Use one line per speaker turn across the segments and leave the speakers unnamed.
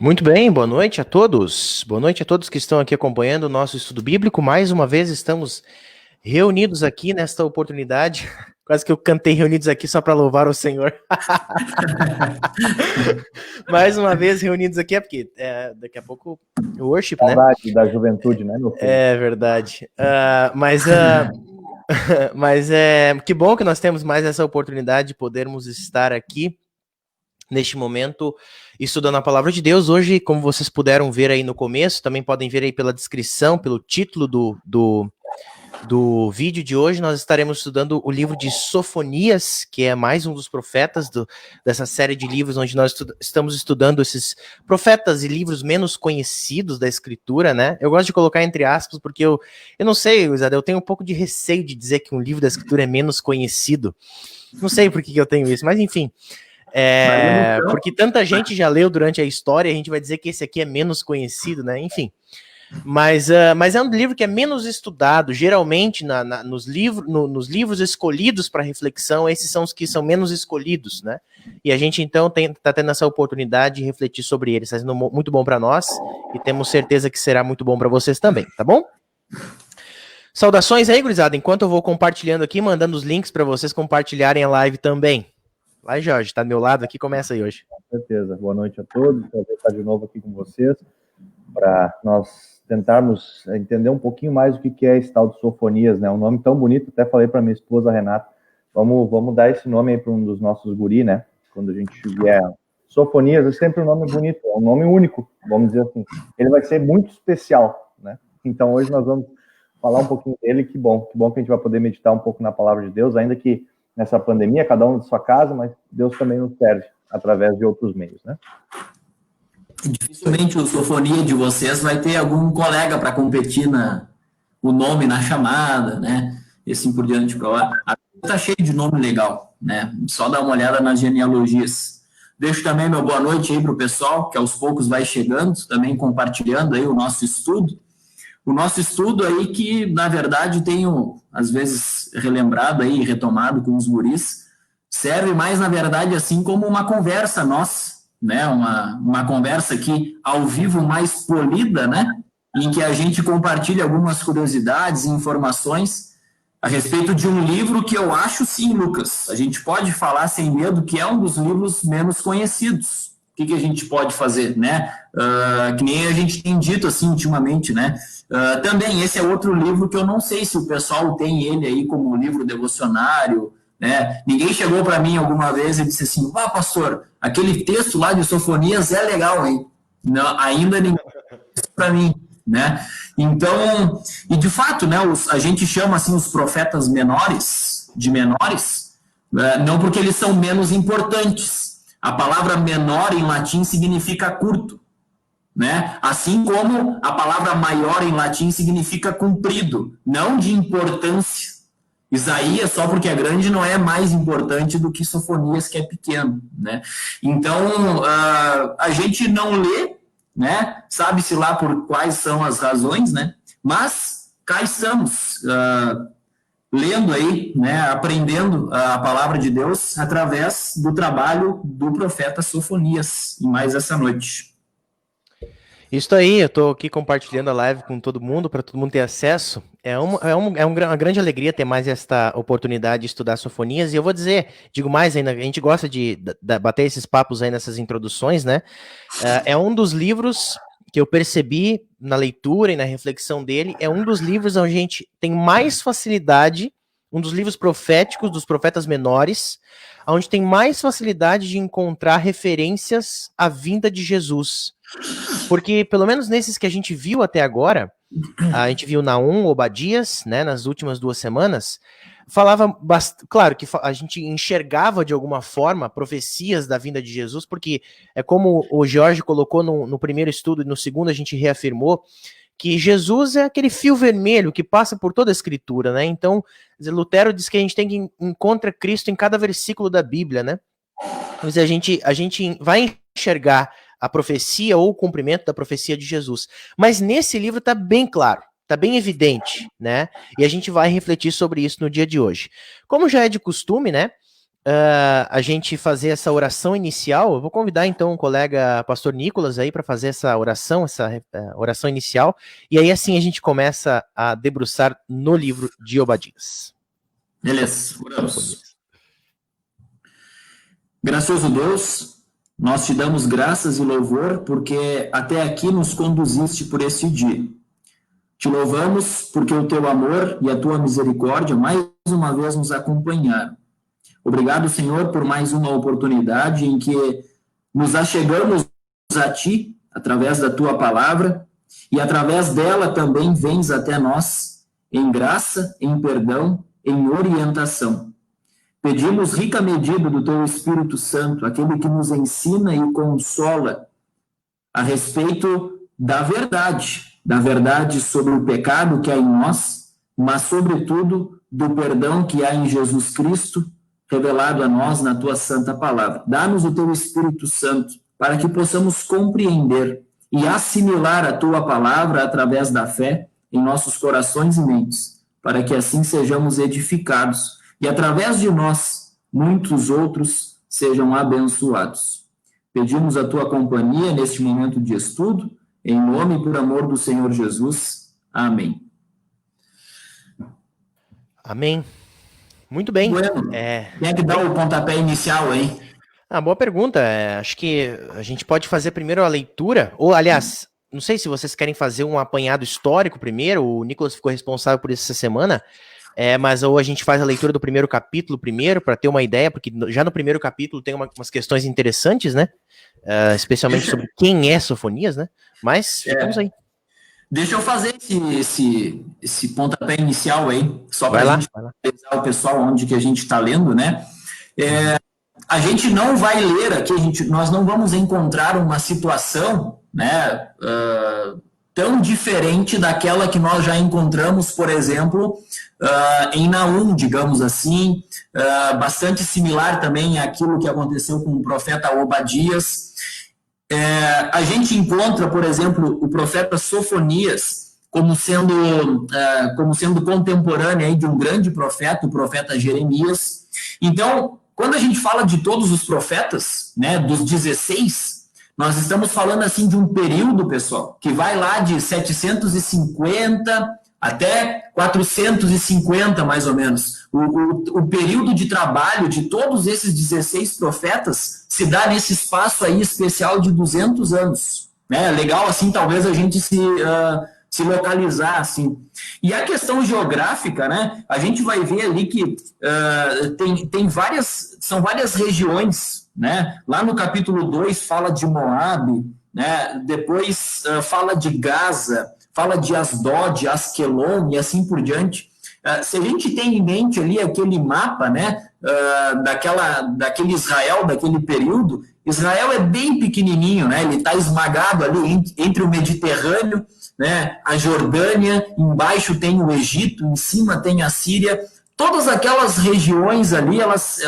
Muito bem, boa noite a todos. Boa noite a todos que estão aqui acompanhando o nosso estudo bíblico. Mais uma vez estamos reunidos aqui nesta oportunidade. Quase que eu cantei reunidos aqui só para louvar o Senhor. Mais uma vez reunidos aqui é porque daqui a pouco o worship, né?
Saudade da juventude, né, meu filho?
É verdade. Mas que bom que nós temos mais essa oportunidade de podermos estar aqui neste momento, estudando a palavra de Deus. Hoje, como vocês puderam ver aí no começo, também podem ver aí pela descrição, pelo título do vídeo de hoje, nós estaremos estudando o livro de Sofonias, que é mais um dos profetas dessa série de livros, onde nós estamos estudando esses profetas e livros menos conhecidos da Escritura, né? Eu gosto de colocar entre aspas, porque eu não sei, Isadel, eu tenho um pouco de receio de dizer que um livro da Escritura é menos conhecido. Não sei por que eu tenho isso, mas enfim... porque tanta gente já leu durante a história, a gente vai dizer que esse aqui é menos conhecido, né? Enfim. Mas é um livro que é menos estudado. Geralmente, nos livros escolhidos para reflexão, esses são os que são menos escolhidos, né? E a gente, então, está tendo essa oportunidade de refletir sobre eles. Está sendo muito bom para nós e temos certeza que será muito bom para vocês também, tá bom? Saudações aí, gurizada. Enquanto eu vou compartilhando aqui, mandando os links para vocês compartilharem a live também. Vai, Jorge, tá do meu lado aqui, começa aí hoje.
Com certeza. Boa noite a todos, prazer estar de novo aqui com vocês, para nós tentarmos entender um pouquinho mais o que é esse tal de Sofonias, né? Um nome tão bonito, até falei para minha esposa, Renata, vamos dar esse nome aí para um dos nossos guri, né? Quando a gente vier. Sofonias é sempre um nome bonito, é um nome único, vamos dizer assim. Ele vai ser muito especial, né? Então hoje nós vamos falar um pouquinho dele, que bom que a gente vai poder meditar um pouco na palavra de Deus, ainda que nessa pandemia, cada um de sua casa, mas Deus também nos serve através de outros meios, né?
Dificilmente o Sofonia de vocês vai ter algum colega para competir o nome na chamada, né? E assim por diante. A tá cheio de nome legal, né? Só dá uma olhada nas genealogias. Deixo também meu boa noite aí para o pessoal, que aos poucos vai chegando, também compartilhando aí o nosso estudo. O nosso estudo aí que, na verdade, tenho, às vezes, relembrado aí, retomado com os guris, serve mais, na verdade, assim como uma conversa nossa, né? Uma conversa aqui ao vivo mais polida, né? Em que a gente compartilha algumas curiosidades e informações a respeito de um livro que eu acho, sim, Lucas, a gente pode falar sem medo que é um dos livros menos conhecidos. O que a gente pode fazer, né? Que nem a gente tem dito assim ultimamente, né? Também esse é outro livro que eu não sei se o pessoal tem ele aí como livro devocionário, né? Ninguém chegou para mim alguma vez e disse assim, pastor, aquele texto lá de Sofonias é legal, hein? Não, ainda ninguém disse para mim, né? Então, e de fato, né? A gente chama assim os profetas menores de menores, não porque eles são menos importantes. A palavra menor em latim significa curto, né? Assim como a palavra maior em latim significa comprido, não de importância. Isaías, só porque é grande, não é mais importante do que Sofonias, que é pequeno, né? Então, a gente não lê, né? Sabe-se lá por quais são as razões, né? Mas cá estamos, lendo aí, né, aprendendo a palavra de Deus através do trabalho do profeta Sofonias, e mais essa noite.
Isso aí, eu tô aqui compartilhando a live com todo mundo, para todo mundo ter acesso. Uma grande alegria ter mais esta oportunidade de estudar Sofonias, e eu vou digo mais ainda, a gente gosta de bater esses papos aí nessas introduções, né? É um dos livros que eu percebi na leitura e na reflexão dele, é um dos livros onde a gente tem mais facilidade, um dos livros proféticos, dos profetas menores, onde tem mais facilidade de encontrar referências à vinda de Jesus. Porque, pelo menos nesses que a gente viu até agora, a gente viu Naum, Obadias, né, nas últimas 2 semanas, falava, claro que a gente enxergava de alguma forma profecias da vinda de Jesus, porque é como o Jorge colocou no primeiro estudo e no segundo a gente reafirmou, que Jesus é aquele fio vermelho que passa por toda a escritura, né? Então, Lutero diz que a gente tem que encontrar Cristo em cada versículo da Bíblia, né? Mas a gente vai enxergar a profecia ou o cumprimento da profecia de Jesus. Mas nesse livro está bem claro, está bem evidente, né? E a gente vai refletir sobre isso no dia de hoje. Como já é de costume, né? a gente fazer essa oração inicial. Eu vou convidar então o colega pastor Nicolas aí para fazer essa oração inicial, e aí assim a gente começa a debruçar no livro de Obadias.
Beleza, oramos. Gracioso Deus, nós te damos graças e louvor porque até aqui nos conduziste por esse dia. Te louvamos porque o teu amor e a tua misericórdia mais uma vez nos acompanharam. Obrigado, Senhor, por mais uma oportunidade em que nos achegamos a ti através da tua palavra e através dela também vens até nós em graça, em perdão, em orientação. Pedimos rica medida do teu Espírito Santo, aquele que nos ensina e consola a respeito da verdade sobre o pecado que há em nós, mas, sobretudo, do perdão que há em Jesus Cristo, revelado a nós na tua santa palavra. Dá-nos o teu Espírito Santo para que possamos compreender e assimilar a tua palavra através da fé em nossos corações e mentes, para que assim sejamos edificados e, através de nós, muitos outros sejam abençoados. Pedimos a tua companhia neste momento de estudo, em nome e por amor do Senhor Jesus. Amém.
Amém. Muito bem.
Bueno, quem é que dá o pontapé inicial, hein?
Boa pergunta. Acho que a gente pode fazer primeiro a leitura, ou, aliás, não sei se vocês querem fazer um apanhado histórico primeiro, o Nicolas ficou responsável por isso essa semana, mas ou a gente faz a leitura do primeiro capítulo primeiro, para ter uma ideia, porque já no primeiro capítulo tem umas questões interessantes, né? Especialmente sobre quem é Sofonias, né? Mas ficamos aí.
Deixa eu fazer esse pontapé inicial aí, só para a gente avisar o pessoal onde que a gente está lendo, né? A gente não vai ler aqui, nós não vamos encontrar uma situação, né, tão diferente daquela que nós já encontramos, por exemplo, em Naum, digamos assim, bastante similar também àquilo que aconteceu com o profeta Obadias. A gente encontra, por exemplo, o profeta Sofonias como sendo contemporâneo aí de um grande profeta, o profeta Jeremias. Então, quando a gente fala de todos os profetas, né, dos 16, nós estamos falando assim de um período, pessoal, que vai lá de 750 até 450, mais ou menos. O período de trabalho de todos esses 16 profetas se dá nesse espaço aí especial de 200 anos. Né? Legal, assim, talvez a gente se localizar, assim. E a questão geográfica, né? A gente vai ver ali que são várias regiões, né? Lá no capítulo 2 fala de Moabe, né? Depois fala de Gaza, fala de Asdod, Asquelon e assim por diante. Se a gente tem em mente ali aquele mapa, né, daquele Israel, daquele período, Israel é bem pequenininho, né, ele está esmagado ali entre o Mediterrâneo, né, a Jordânia, embaixo tem o Egito, em cima tem a Síria, todas aquelas regiões ali, elas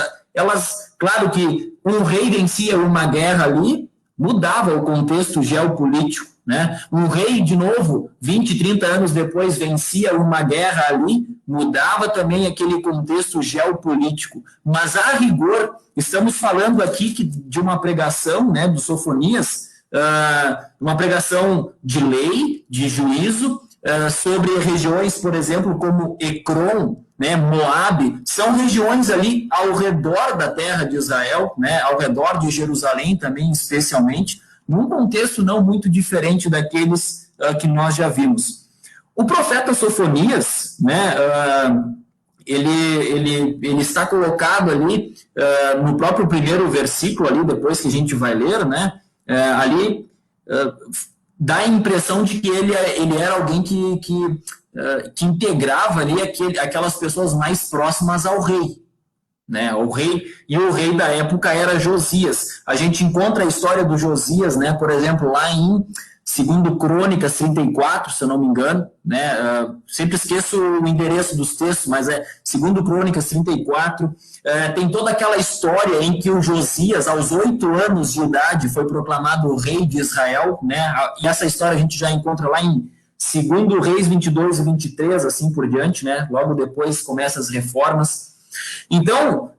claro que um rei vencia uma guerra ali, mudava o contexto geopolítico, né? Um rei, de novo, 20, 30 anos depois, vencia uma guerra ali, mudava também aquele contexto geopolítico. Mas, a rigor, estamos falando aqui de uma pregação, né, do Sofonias, uma pregação de lei, de juízo, sobre regiões, por exemplo, como Ecrom, né, Moabe, são regiões ali ao redor da terra de Israel, né, ao redor de Jerusalém também, especialmente, num contexto não muito diferente daqueles que nós já vimos. O profeta Sofonias, né, ele está colocado ali no próprio primeiro versículo, ali, depois que a gente vai ler, né, ali dá a impressão de que ele era alguém que integrava ali aquelas pessoas mais próximas ao rei. Né, o rei da época era Josias. A gente encontra a história do Josias, né, por exemplo, lá em 2 Crônicas 34, se eu não me engano, né, sempre esqueço o endereço dos textos, mas é 2 Crônicas 34, tem toda aquela história em que o Josias, aos 8 anos de idade, foi proclamado o rei de Israel, né, e essa história a gente já encontra lá em 2 Reis 22 e 23, assim por diante, né, logo depois começam as reformas. Então,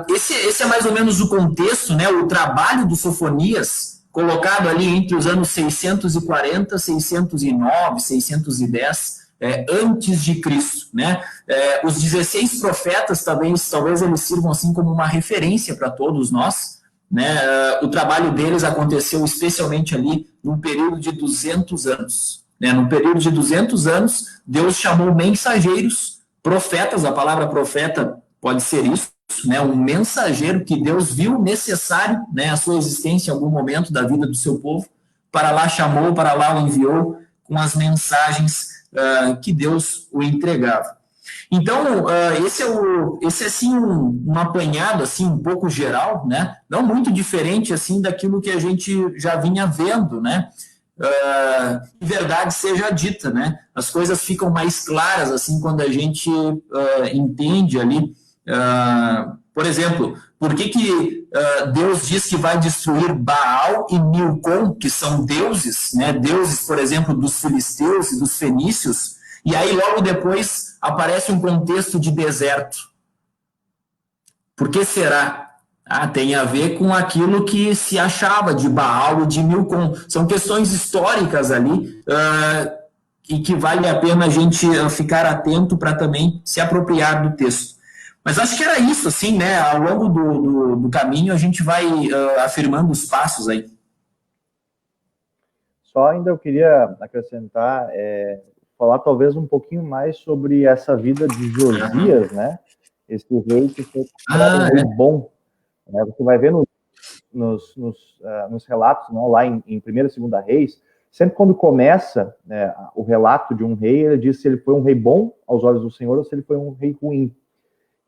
esse é mais ou menos o contexto, né, o trabalho do Sofonias, colocado ali entre os anos 640, 609, 610, antes de Cristo, né? Os 16 profetas talvez eles sirvam assim como uma referência para todos nós, né? O trabalho deles aconteceu especialmente ali num período de 200 anos, né? No período de 200 anos, Deus chamou mensageiros, profetas. A palavra profeta pode ser isso, né? Um mensageiro que Deus viu necessário, né, a sua existência em algum momento da vida do seu povo, para lá chamou, para lá o enviou com as mensagens que Deus o entregava. Então, esse é assim um apanhado assim um pouco geral, né? Não muito diferente assim daquilo que a gente já vinha vendo, né? Verdade seja dita, né? As coisas ficam mais claras assim quando a gente entende ali. Por exemplo, por que Deus diz que vai destruir Baal e Milcom, que são deuses, né? Deuses, por exemplo, dos filisteus e dos fenícios, e aí logo depois aparece um contexto de deserto. Por que será? Tem a ver com aquilo que se achava de Baal e de Milcom. São questões históricas ali e que vale a pena a gente ficar atento para também se apropriar do texto. Mas acho que era isso, assim, né? Ao longo do caminho a gente vai afirmando os passos aí.
Só ainda eu queria acrescentar, falar talvez um pouquinho mais sobre essa vida de Josias, né? Esse rei que foi um rei bom. Né? Você vai ver nos relatos, né? Lá em 1ª e 2ª Reis, sempre quando começa o relato de um rei, ele diz se ele foi um rei bom aos olhos do Senhor ou se ele foi um rei ruim.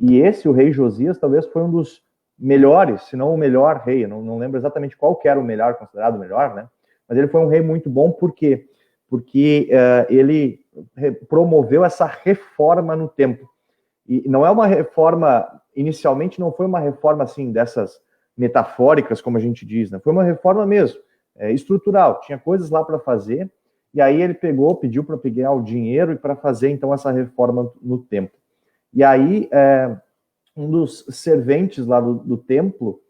E o rei Josias, talvez foi um dos melhores, se não o melhor rei. Eu não lembro exatamente qual que era o melhor, considerado o melhor, né? Mas ele foi um rei muito bom, por quê? Porque ele promoveu essa reforma no templo. E não é uma reforma, inicialmente não foi uma reforma assim, dessas metafóricas, como a gente diz, né? Foi uma reforma mesmo, estrutural. Tinha coisas lá para fazer, e aí ele pediu para pegar o dinheiro e para fazer, então, essa reforma no templo. E aí, um dos serventes lá do templo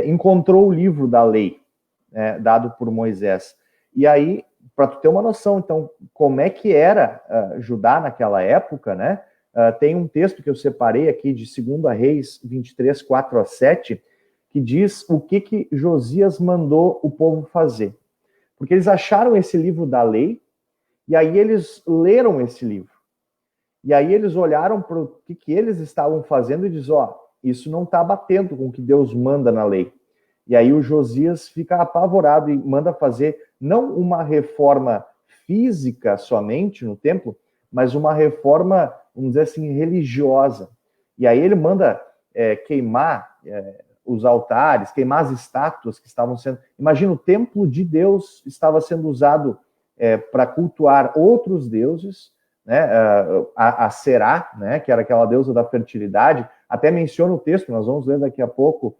encontrou o livro da lei, dado por Moisés. E aí, para tu ter uma noção, então, como é que era Judá naquela época, né? Tem um texto que eu separei aqui de 2 Reis 23, 4 a 7, que diz o que Josias mandou o povo fazer. Porque eles acharam esse livro da lei, e aí eles leram esse livro. E aí eles olharam para o que eles estavam fazendo e diz, isso não está batendo com o que Deus manda na lei. E aí o Josias fica apavorado e manda fazer não uma reforma física somente no templo, mas uma reforma, vamos dizer assim, religiosa. E aí ele manda queimar os altares, queimar as estátuas que estavam sendo... Imagina, o templo de Deus estava sendo usado para cultuar outros deuses, né, a Será, né, que era aquela deusa da fertilidade, até menciona o texto, nós vamos ler daqui a pouco,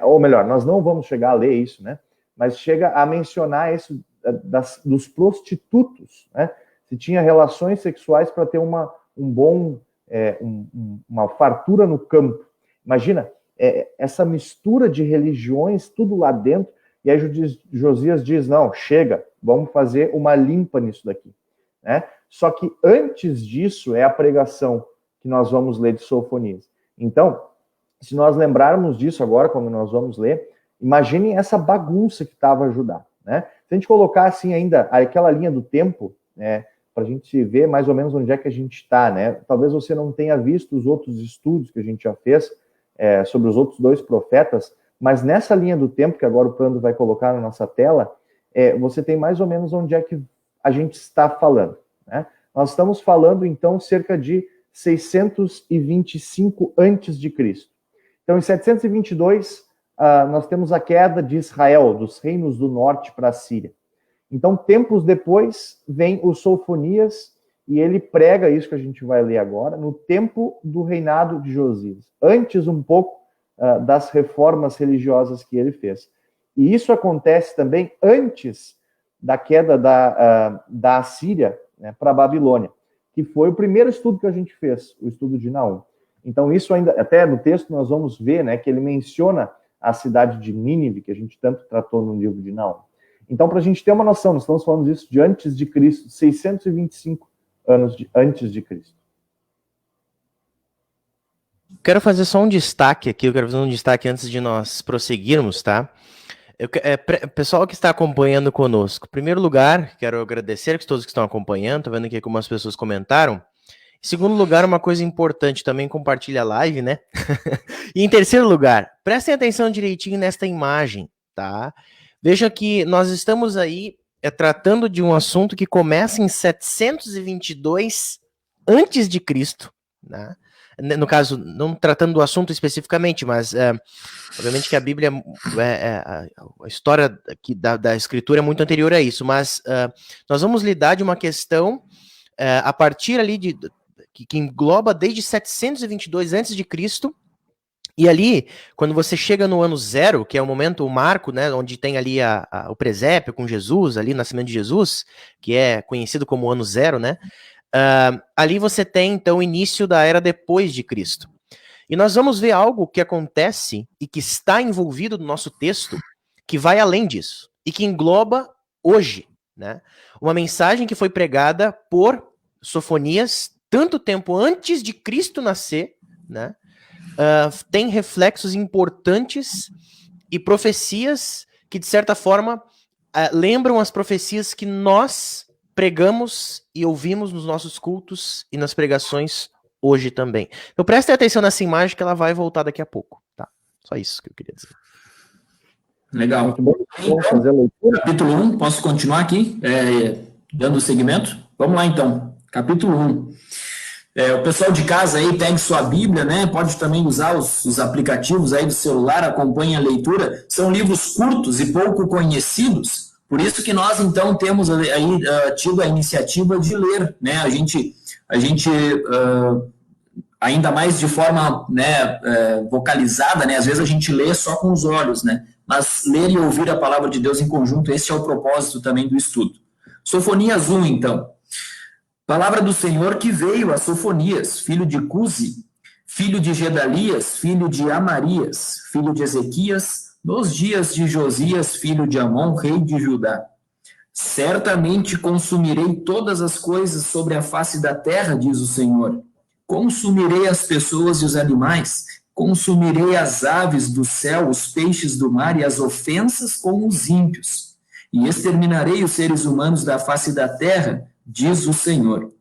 ou melhor, nós não vamos chegar a ler isso, né, mas chega a mencionar isso dos prostitutos, né, se tinha relações sexuais para ter uma fartura no campo. Imagina, essa mistura de religiões, tudo lá dentro, e aí Josias diz, não, chega, vamos fazer uma limpa nisso daqui, né? Só que antes disso é a pregação que nós vamos ler de Sofonias. Então, se nós lembrarmos disso agora, quando nós vamos ler, imaginem essa bagunça que estava Judá, né? Se a gente colocar assim ainda aquela linha do tempo, né, para a gente ver mais ou menos onde é que a gente está, né? Talvez você não tenha visto os outros estudos que a gente já fez sobre os outros 2 profetas, mas nessa linha do tempo, que agora o Pando vai colocar na nossa tela, você tem mais ou menos onde é que a gente está falando, né? Nós estamos falando, então, cerca de 625 a.C. Então, em 722, nós temos a queda de Israel, dos reinos do norte para a Síria. Então, tempos depois, vem o Sofonias, e ele prega isso que a gente vai ler agora, no tempo do reinado de Josias. Antes, um pouco, das reformas religiosas que ele fez. E isso acontece também antes da queda da Assíria, né, para a Babilônia, que foi o primeiro estudo que a gente fez, o estudo de Naum. Então isso ainda, até no texto nós vamos ver, né, que ele menciona a cidade de Nínive, que a gente tanto tratou no livro de Naum. Então, para a gente ter uma noção, nós estamos falando disso de antes de Cristo, 625 anos antes de Cristo.
Quero fazer só um destaque aqui, eu quero fazer um destaque antes de nós prosseguirmos, tá? Pessoal que está acompanhando conosco, em primeiro lugar, quero agradecer a todos que estão acompanhando, estou vendo aqui como as pessoas comentaram. Em segundo lugar, uma coisa importante, também compartilha a live, né? E em terceiro lugar, prestem atenção direitinho nesta imagem, tá? Veja que nós estamos aí tratando de um assunto que começa em 722 antes de Cristo, né? No caso, não tratando do assunto especificamente, mas obviamente que a Bíblia, a história aqui da Escritura é muito anterior a isso, mas nós vamos lidar de uma questão a partir ali que engloba desde 722 a.C., e ali, quando você chega no ano zero, que é o momento, o marco, né, onde tem ali o presépio com Jesus, ali o nascimento de Jesus, que é conhecido como ano zero, né, ali você tem, então, o início da era depois de Cristo. E nós vamos ver algo que acontece e que está envolvido no nosso texto, que vai além disso, e que engloba hoje, né, uma mensagem que foi pregada por Sofonias tanto tempo antes de Cristo nascer, né, tem reflexos importantes e profecias que, de certa forma, lembram as profecias que nós pregamos e ouvimos nos nossos cultos e nas pregações hoje também. Então prestem atenção nessa imagem que ela vai voltar daqui a pouco, tá? Só isso que eu queria dizer.
Legal.
Muito bom. Vamos fazer a leitura.
Capítulo 1, posso continuar aqui, dando seguimento? Vamos lá, então. Capítulo 1. O pessoal de casa aí pegue sua Bíblia, né? Pode também usar os aplicativos aí do celular, acompanhe a leitura. São livros curtos e pouco conhecidos, por isso que nós, então, temos aí tido a iniciativa de ler, né? A gente ainda mais de forma, né, vocalizada, né? Às vezes a gente lê só com os olhos, né? Mas ler e ouvir a palavra de Deus em conjunto, esse é o propósito também do estudo. Sofonias 1, então. Palavra do Senhor que veio a Sofonias, filho de Cusi, filho de Gedalias, filho de Amarias, filho de Ezequias, nos dias de Josias, filho de Amon, rei de Judá. Certamente consumirei todas as coisas sobre a face da terra, diz o Senhor. Consumirei as pessoas e os animais, consumirei as aves do céu, os peixes do mar e as ofensas com os ímpios. E exterminarei os seres humanos da face da terra, diz o Senhor.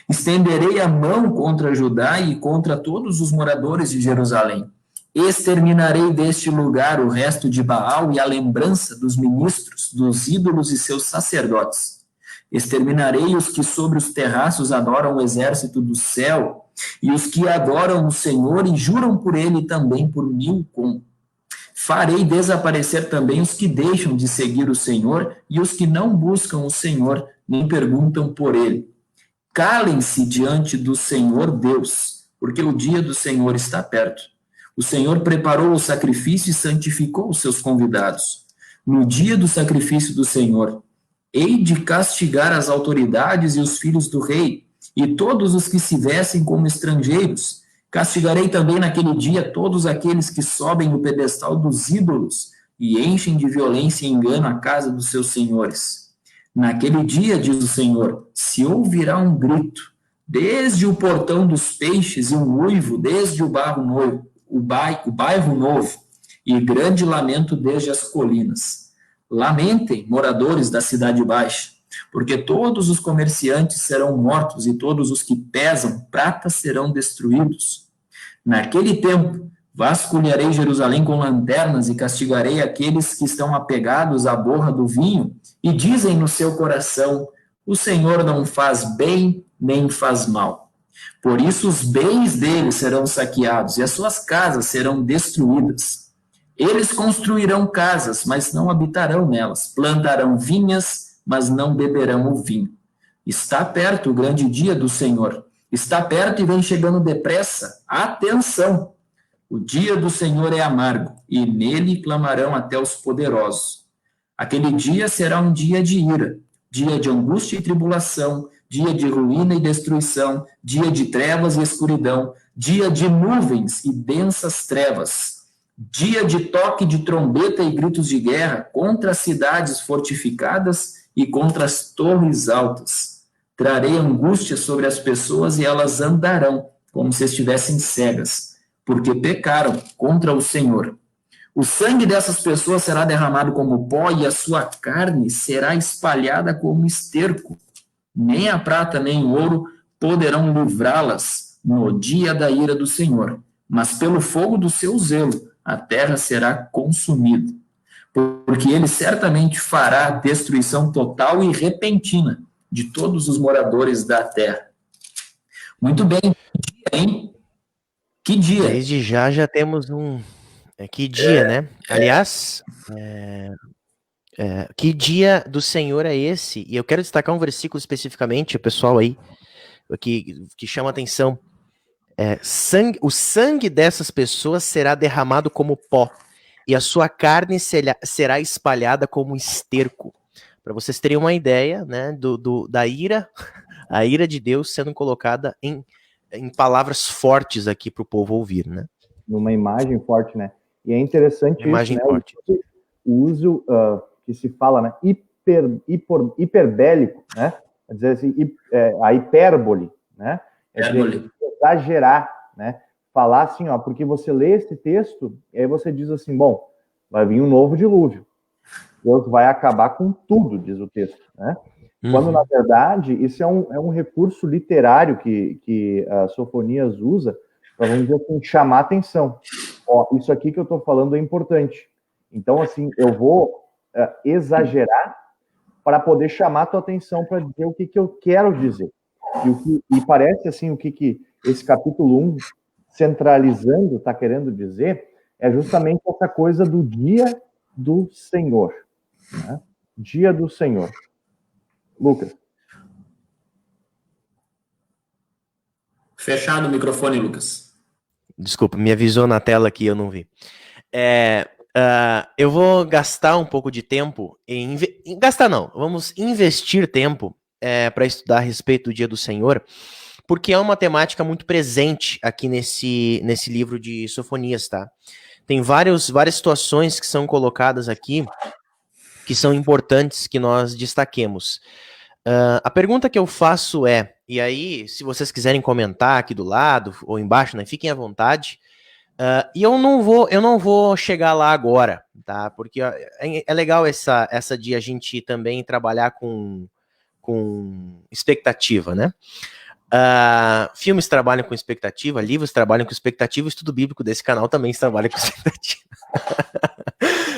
Estenderei a mão contra Judá e contra todos os moradores de Jerusalém. Exterminarei deste lugar o resto de Baal e a lembrança dos ministros, dos ídolos e seus sacerdotes. Exterminarei os que sobre os terraços adoram o exército do céu e os que adoram o Senhor e juram por ele também por Milcom. Farei desaparecer também os que deixam de seguir o Senhor e os que não buscam o Senhor nem perguntam por ele. Calem-se diante do Senhor Deus, porque o dia do Senhor está perto. O Senhor preparou o sacrifício e santificou os seus convidados. No dia do sacrifício do Senhor, hei de castigar as autoridades e os filhos do rei, e todos os que se vestem como estrangeiros. Castigarei também naquele dia todos aqueles que sobem o pedestal dos ídolos e enchem de violência e engano a casa dos seus senhores. Naquele dia, diz o Senhor, se ouvirá um grito, desde o portão dos peixes e um uivo, desde o bairro novo, e grande lamento desde as colinas. Lamentem, moradores da cidade baixa, porque todos os comerciantes serão mortos e todos os que pesam prata serão destruídos. Naquele tempo, vasculharei Jerusalém com lanternas e castigarei aqueles que estão apegados à borra do vinho e dizem no seu coração, o Senhor não faz bem nem faz mal. Por isso os bens deles serão saqueados e as suas casas serão destruídas. Eles construirão casas, mas não habitarão nelas. Plantarão vinhas, mas não beberão o vinho. Está perto o grande dia do Senhor. Está perto e vem chegando depressa. Atenção! O dia do Senhor é amargo, e nele clamarão até os poderosos. Aquele dia será um dia de ira, dia de angústia e tribulação, dia de ruína e destruição, dia de trevas e escuridão, dia de nuvens e densas trevas, dia de toque de trombeta e gritos de guerra contra as cidades fortificadas e contra as torres altas. Trarei angústia sobre as pessoas e elas andarão como se estivessem cegas, porque pecaram contra o Senhor. O sangue dessas pessoas será derramado como pó e a sua carne será espalhada como esterco. Nem a prata nem o ouro poderão livrá-las no dia da ira do Senhor, mas pelo fogo do seu zelo a terra será consumida, porque ele certamente fará a destruição total e repentina de todos os moradores da terra. Muito bem, que dia, hein? Que dia!
Desde já temos um... que dia, né? Aliás, que dia do Senhor é esse? E eu quero destacar um versículo especificamente, o pessoal aí, que chama atenção. O sangue dessas pessoas será derramado como pó, e a sua carne será espalhada como esterco. Para vocês terem uma ideia, né, da ira, a ira de Deus sendo colocada em palavras fortes aqui para o povo ouvir, né?
Numa imagem forte, né? E é interessante
imagem
isso, né?
Forte.
O uso que se fala, né? Hiperbélico, né? Quer dizer assim, a hipérbole, né? Dizer, exagerar, né? Falar assim, ó, porque você lê esse texto e aí você diz assim, bom, vai vir um novo dilúvio. Deus vai acabar com tudo, diz o texto, né? Quando, na verdade, isso é um recurso literário que a Sofonias usa para, vamos dizer assim, chamar atenção. Ó, isso aqui que eu estou falando é importante. Então, assim, eu vou exagerar para poder chamar a tua atenção para dizer o que eu quero dizer. E parece, assim, o que esse capítulo 1, centralizando, está querendo dizer, é justamente essa coisa do dia do Senhor. Né? Dia do Senhor. Lucas.
Fechado o microfone, Lucas.
Desculpa, me avisou na tela aqui, eu não vi. Eu vou gastar um pouco de tempo gastar não, vamos investir tempo para estudar a respeito do Dia do Senhor, porque é uma temática muito presente aqui nesse livro de Sofonias, tá? Tem várias situações que são colocadas aqui que são importantes que nós destaquemos. A pergunta que eu faço e aí, se vocês quiserem comentar aqui do lado ou embaixo, né, fiquem à vontade. E eu não vou chegar lá agora, tá? Porque é legal essa de a gente também trabalhar com expectativa, né? Filmes trabalham com expectativa, livros trabalham com expectativa, o estudo bíblico desse canal também trabalha com expectativa.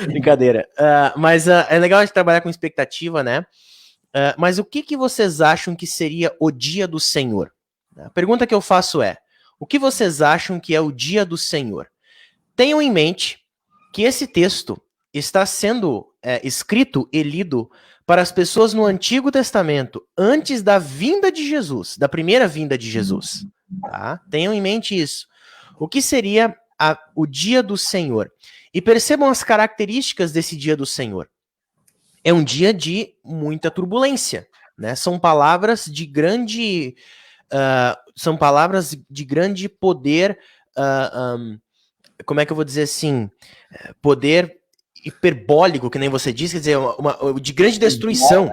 Brincadeira. Mas é legal a gente trabalhar com expectativa, né? Mas o que vocês acham que seria o dia do Senhor? A pergunta que eu faço o que vocês acham que é o dia do Senhor? Tenham em mente que esse texto está sendo escrito e lido para as pessoas no Antigo Testamento, antes da vinda de Jesus, da primeira vinda de Jesus. Tá? Tenham em mente isso. O que seria o dia do Senhor? E percebam as características desse dia do Senhor. É um dia de muita turbulência, né? São palavras de grande poder, como é que eu vou dizer assim, poder hiperbólico, que nem você disse, quer dizer, de grande destruição,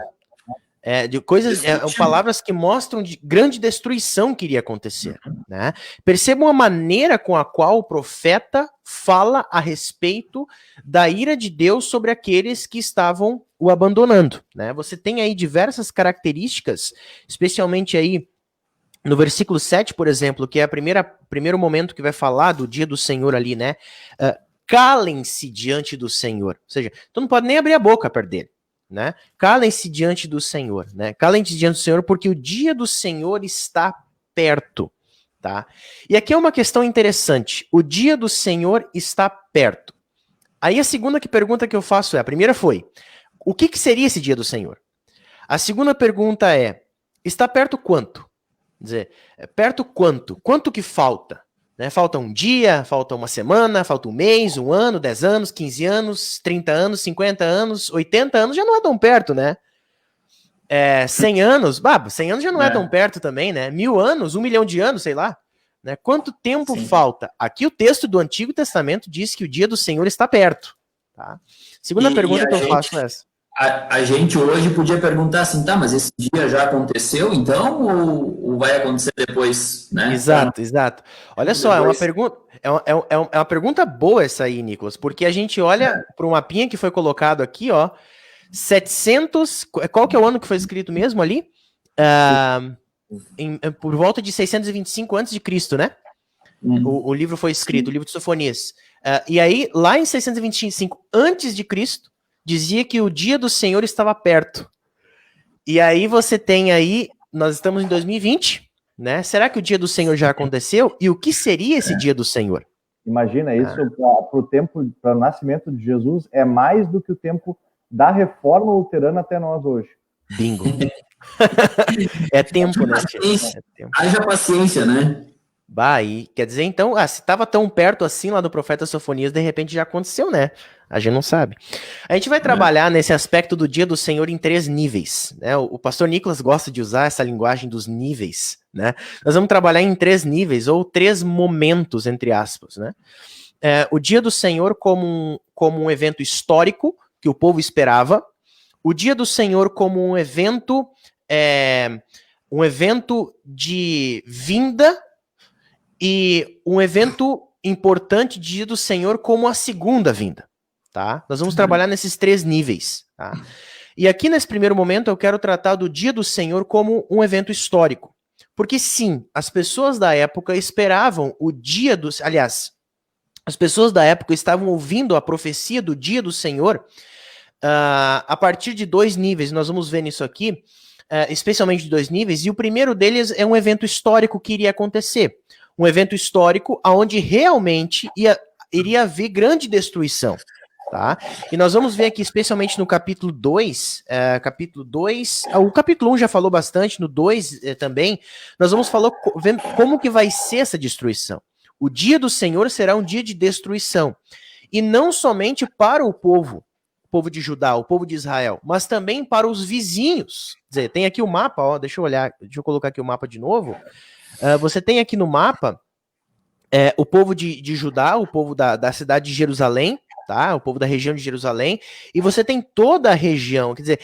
de coisas, palavras que mostram de grande destruição que iria acontecer, né? Percebam a maneira com a qual o profeta fala a respeito da ira de Deus sobre aqueles que estavam o abandonando, né? Você tem aí diversas características, especialmente aí no versículo 7, por exemplo, que é primeiro momento que vai falar do dia do Senhor ali, né? Calem-se diante do Senhor. Ou seja, tu não pode nem abrir a boca perto dele, né? Calem-se diante do Senhor, né? Calem-se diante do Senhor porque o dia do Senhor está perto, tá? E aqui é uma questão interessante. O dia do Senhor está perto. Aí a segunda pergunta que eu faço a primeira foi, o que seria esse dia do Senhor? A segunda pergunta está perto quanto? Quer dizer, perto quanto? Quanto que falta? Né? Falta um dia, falta uma semana, falta um mês, um ano, 10 anos, 15 anos, 30 anos, 50 anos, 80 anos, já não é tão perto, né? 100 anos, 100 anos já não é tão perto também, né? 1000 anos, 1 milhão de anos, sei lá. Né? Quanto tempo falta? Aqui o texto do Antigo Testamento diz que o dia do Senhor está perto. Tá? Segunda pergunta que eu faço é essa.
A gente hoje podia perguntar assim, tá, mas esse dia já aconteceu então ou vai acontecer depois, né?
Exato. Olha só, é uma pergunta boa essa aí, Nicolas, porque a gente olha para um mapinha que foi colocado aqui, ó, 700, qual que é o ano que foi escrito mesmo ali? Por volta de 625 a.C., né? O livro foi escrito, o livro de Sofonias. E aí, lá em 625 a.C., dizia que o dia do Senhor estava perto. E aí você tem aí, nós estamos em 2020, né? Será que o dia do Senhor já aconteceu? E o que seria esse dia do Senhor?
Imagina, isso para o nascimento de Jesus é mais do que o tempo da reforma luterana até nós hoje.
Bingo. É tempo, né?
Haja paciência, né?
E quer dizer, então, se estava tão perto assim lá do profeta Sofonias, de repente já aconteceu, né? A gente não sabe. A gente vai trabalhar nesse aspecto do dia do Senhor em 3 níveis, né? O pastor Nicolas gosta de usar essa linguagem dos níveis, né? Nós vamos trabalhar em 3 níveis, ou 3 momentos, entre aspas, né? O dia do Senhor como um evento histórico, que o povo esperava. O dia do Senhor como um evento de vinda, e um evento importante de dia do Senhor como a segunda vinda, tá? Nós vamos trabalhar nesses 3 níveis, tá? E aqui nesse primeiro momento eu quero tratar do dia do Senhor como um evento histórico. Porque sim, as pessoas da época esperavam o dia do... Aliás, as pessoas da época estavam ouvindo a profecia do dia do Senhor a partir de 2 níveis. Nós vamos ver nisso aqui, especialmente de 2 níveis, e o primeiro deles é um evento histórico que iria acontecer. Um evento histórico onde realmente iria haver grande destruição, tá? E nós vamos ver aqui, especialmente no capítulo 2, o capítulo 1 já falou bastante, no 2 também, nós vamos ver como que vai ser essa destruição. O dia do Senhor será um dia de destruição, e não somente para o povo de Judá, o povo de Israel, mas também para os vizinhos. Quer dizer, tem aqui o mapa, ó, deixa eu colocar aqui o mapa de novo. Você tem aqui no mapa o povo de Judá, o povo da cidade de Jerusalém, tá? O povo da região de Jerusalém, e você tem toda a região, quer dizer,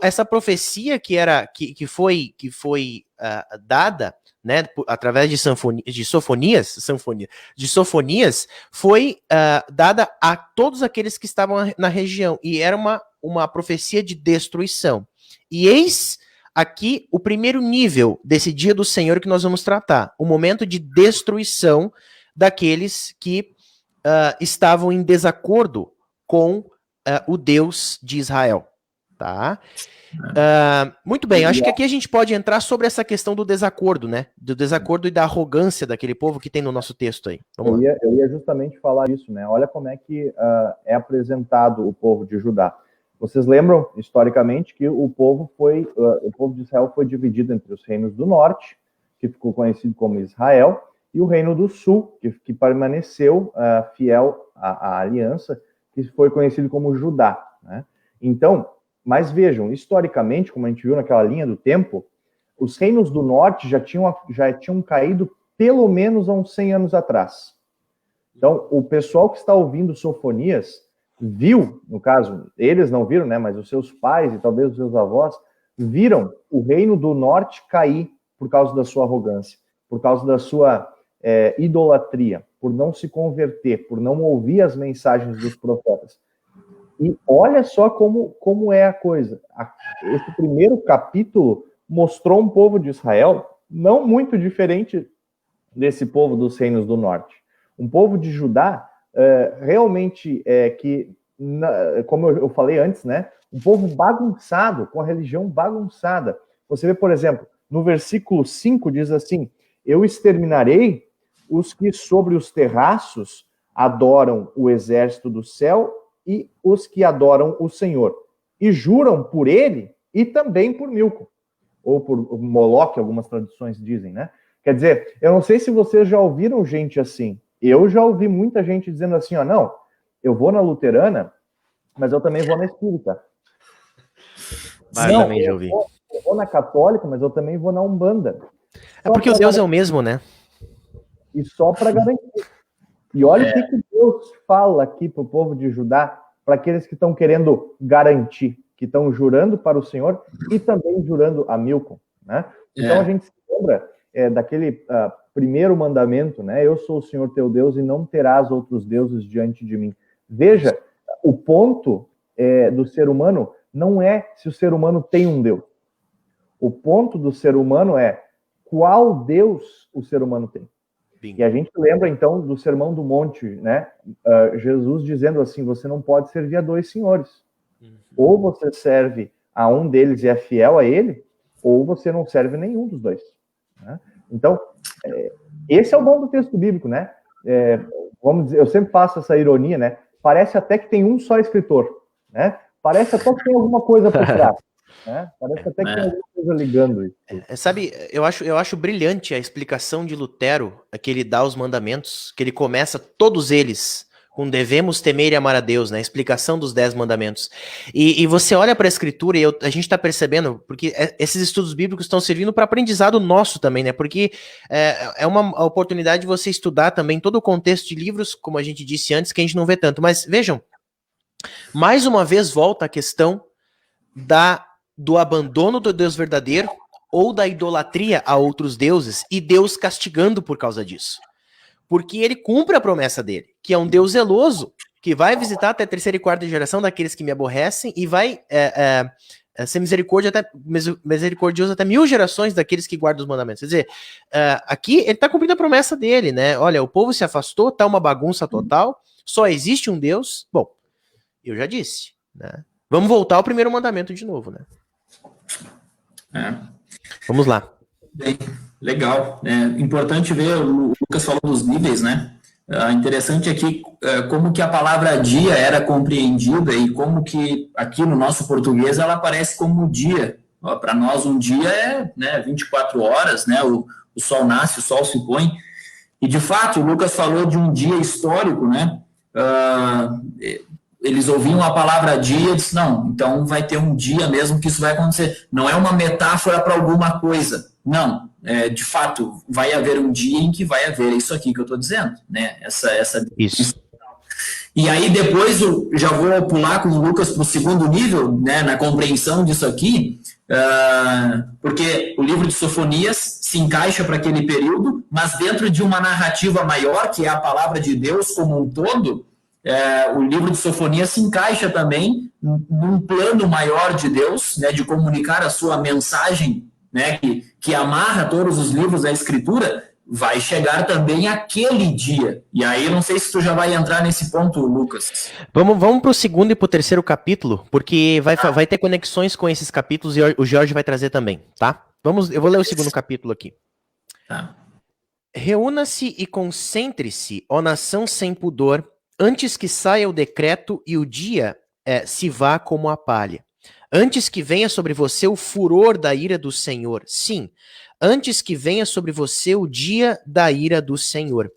essa profecia que foi dada, né, através de Sofonias, foi dada a todos aqueles que estavam na região, e era uma profecia de destruição. E eis aqui o primeiro nível desse dia do Senhor que nós vamos tratar, o momento de destruição daqueles que estavam em desacordo com o Deus de Israel, tá? Muito bem, acho que aqui a gente pode entrar sobre essa questão do desacordo, né? Do desacordo e da arrogância daquele povo que tem no nosso texto aí.
Eu ia justamente falar isso, né? Olha como é que é apresentado o povo de Judá. Vocês lembram, historicamente, que o povo de Israel foi dividido entre os reinos do norte, que ficou conhecido como Israel, e o reino do sul, que permaneceu fiel à aliança, que foi conhecido como Judá, né? Então, mas vejam, historicamente, como a gente viu naquela linha do tempo, os reinos do norte já tinham caído pelo menos há uns 100 anos atrás. Então, o pessoal que está ouvindo Sofonias viu, no caso, eles não viram, né, mas os seus pais e talvez os seus avós viram o reino do norte cair por causa da sua arrogância, por causa da sua idolatria, por não se converter, por não ouvir as mensagens dos profetas. E olha só como é a coisa. Esse primeiro capítulo mostrou um povo de Israel não muito diferente desse povo dos reinos do norte. Um povo de Judá realmente como eu falei antes, né, um povo bagunçado, com a religião bagunçada. Você vê, por exemplo, no versículo 5 diz assim: eu exterminarei os que sobre os terraços adoram o exército do céu e os que adoram o Senhor, e juram por ele e também por Milco, ou por Moloque, algumas traduções dizem, né? Quer dizer, eu não sei se vocês já ouviram gente assim. Eu já ouvi muita gente dizendo assim, ó, não, eu vou na luterana, mas eu também vou na espírita.
Mas também já ouvi.
Eu vou na católica, mas eu também vou na Umbanda.
É porque o Deus é o mesmo, né?
E só para garantir. E olha o que Deus fala aqui para o povo de Judá, para aqueles que estão querendo garantir, que estão jurando para o Senhor e também jurando a Milcom, né? Então a gente se lembra daquele primeiro mandamento, né? Eu sou o Senhor teu Deus e não terás outros deuses diante de mim. Veja, o ponto do ser humano não é se o ser humano tem um Deus. O ponto do ser humano é qual Deus o ser humano tem. E a gente lembra, então, do Sermão do Monte, né? Jesus dizendo assim, você não pode servir a dois senhores. Ou você serve a um deles e é fiel a ele, ou você não serve nenhum dos dois. Né? Então, esse é o bom do texto bíblico, né? Vamos dizer, eu sempre faço essa ironia, né? Parece até que tem um só escritor, né? Parece até que tem alguma coisa por trás. Né? Parece até que tem alguma coisa ligando isso.
Sabe, eu acho brilhante a explicação de Lutero, que ele dá os mandamentos, que ele começa todos eles com devemos temer e amar a Deus, né? A explicação dos 10 mandamentos. E você olha para a Escritura e a gente está percebendo, porque esses estudos bíblicos estão servindo para aprendizado nosso também, né? Porque é uma oportunidade de você estudar também todo o contexto de livros, como a gente disse antes, que a gente não vê tanto. Mas vejam, mais uma vez volta a questão do abandono do Deus verdadeiro ou da idolatria a outros deuses e Deus castigando por causa disso. Porque ele cumpre a promessa dele, que é um Deus zeloso, que vai visitar até a terceira e quarta geração daqueles que me aborrecem e vai ser misericordioso até 1000 gerações daqueles que guardam os mandamentos. Quer dizer, aqui ele está cumprindo a promessa dele, né? Olha, o povo se afastou, tá uma bagunça total, só existe um Deus. Bom, eu já disse, né? Vamos voltar ao primeiro mandamento de novo, né? Vamos lá.
Bem, legal. Importante ver, o Lucas falou dos níveis, né? Interessante aqui como que a palavra dia era compreendida e como que aqui no nosso português ela aparece como dia. Para nós um dia é 24 horas, né? O sol nasce, o sol se põe. E de fato, o Lucas falou de um dia histórico, né? Eles ouviam a palavra dia e disseram, não, então vai ter um dia mesmo que isso vai acontecer. Não é uma metáfora para alguma coisa. Não, de fato, vai haver um dia em que vai haver isso aqui que eu estou dizendo, né?
Isso.
E aí depois eu já vou pular com o Lucas para o segundo nível, né, na compreensão disso aqui, porque o livro de Sofonias se encaixa para aquele período, mas dentro de uma narrativa maior, que é a palavra de Deus como um todo, o livro de Sofonias se encaixa também num plano maior de Deus, né, de comunicar a sua mensagem, né, que amarra todos os livros da Escritura. Vai chegar também aquele dia. E aí, não sei se tu já vai entrar nesse ponto, Lucas.
Vamos para o segundo e para o terceiro capítulo, porque vai ter conexões com esses capítulos e o Jorge vai trazer também, tá? Eu vou ler o segundo capítulo aqui.
Tá.
Reúna-se e concentre-se, ó nação sem pudor, antes que saia o decreto e o dia se vá como a palha. Antes que venha sobre você o furor da ira do Senhor. Sim, antes que venha sobre você o dia da ira do Senhor.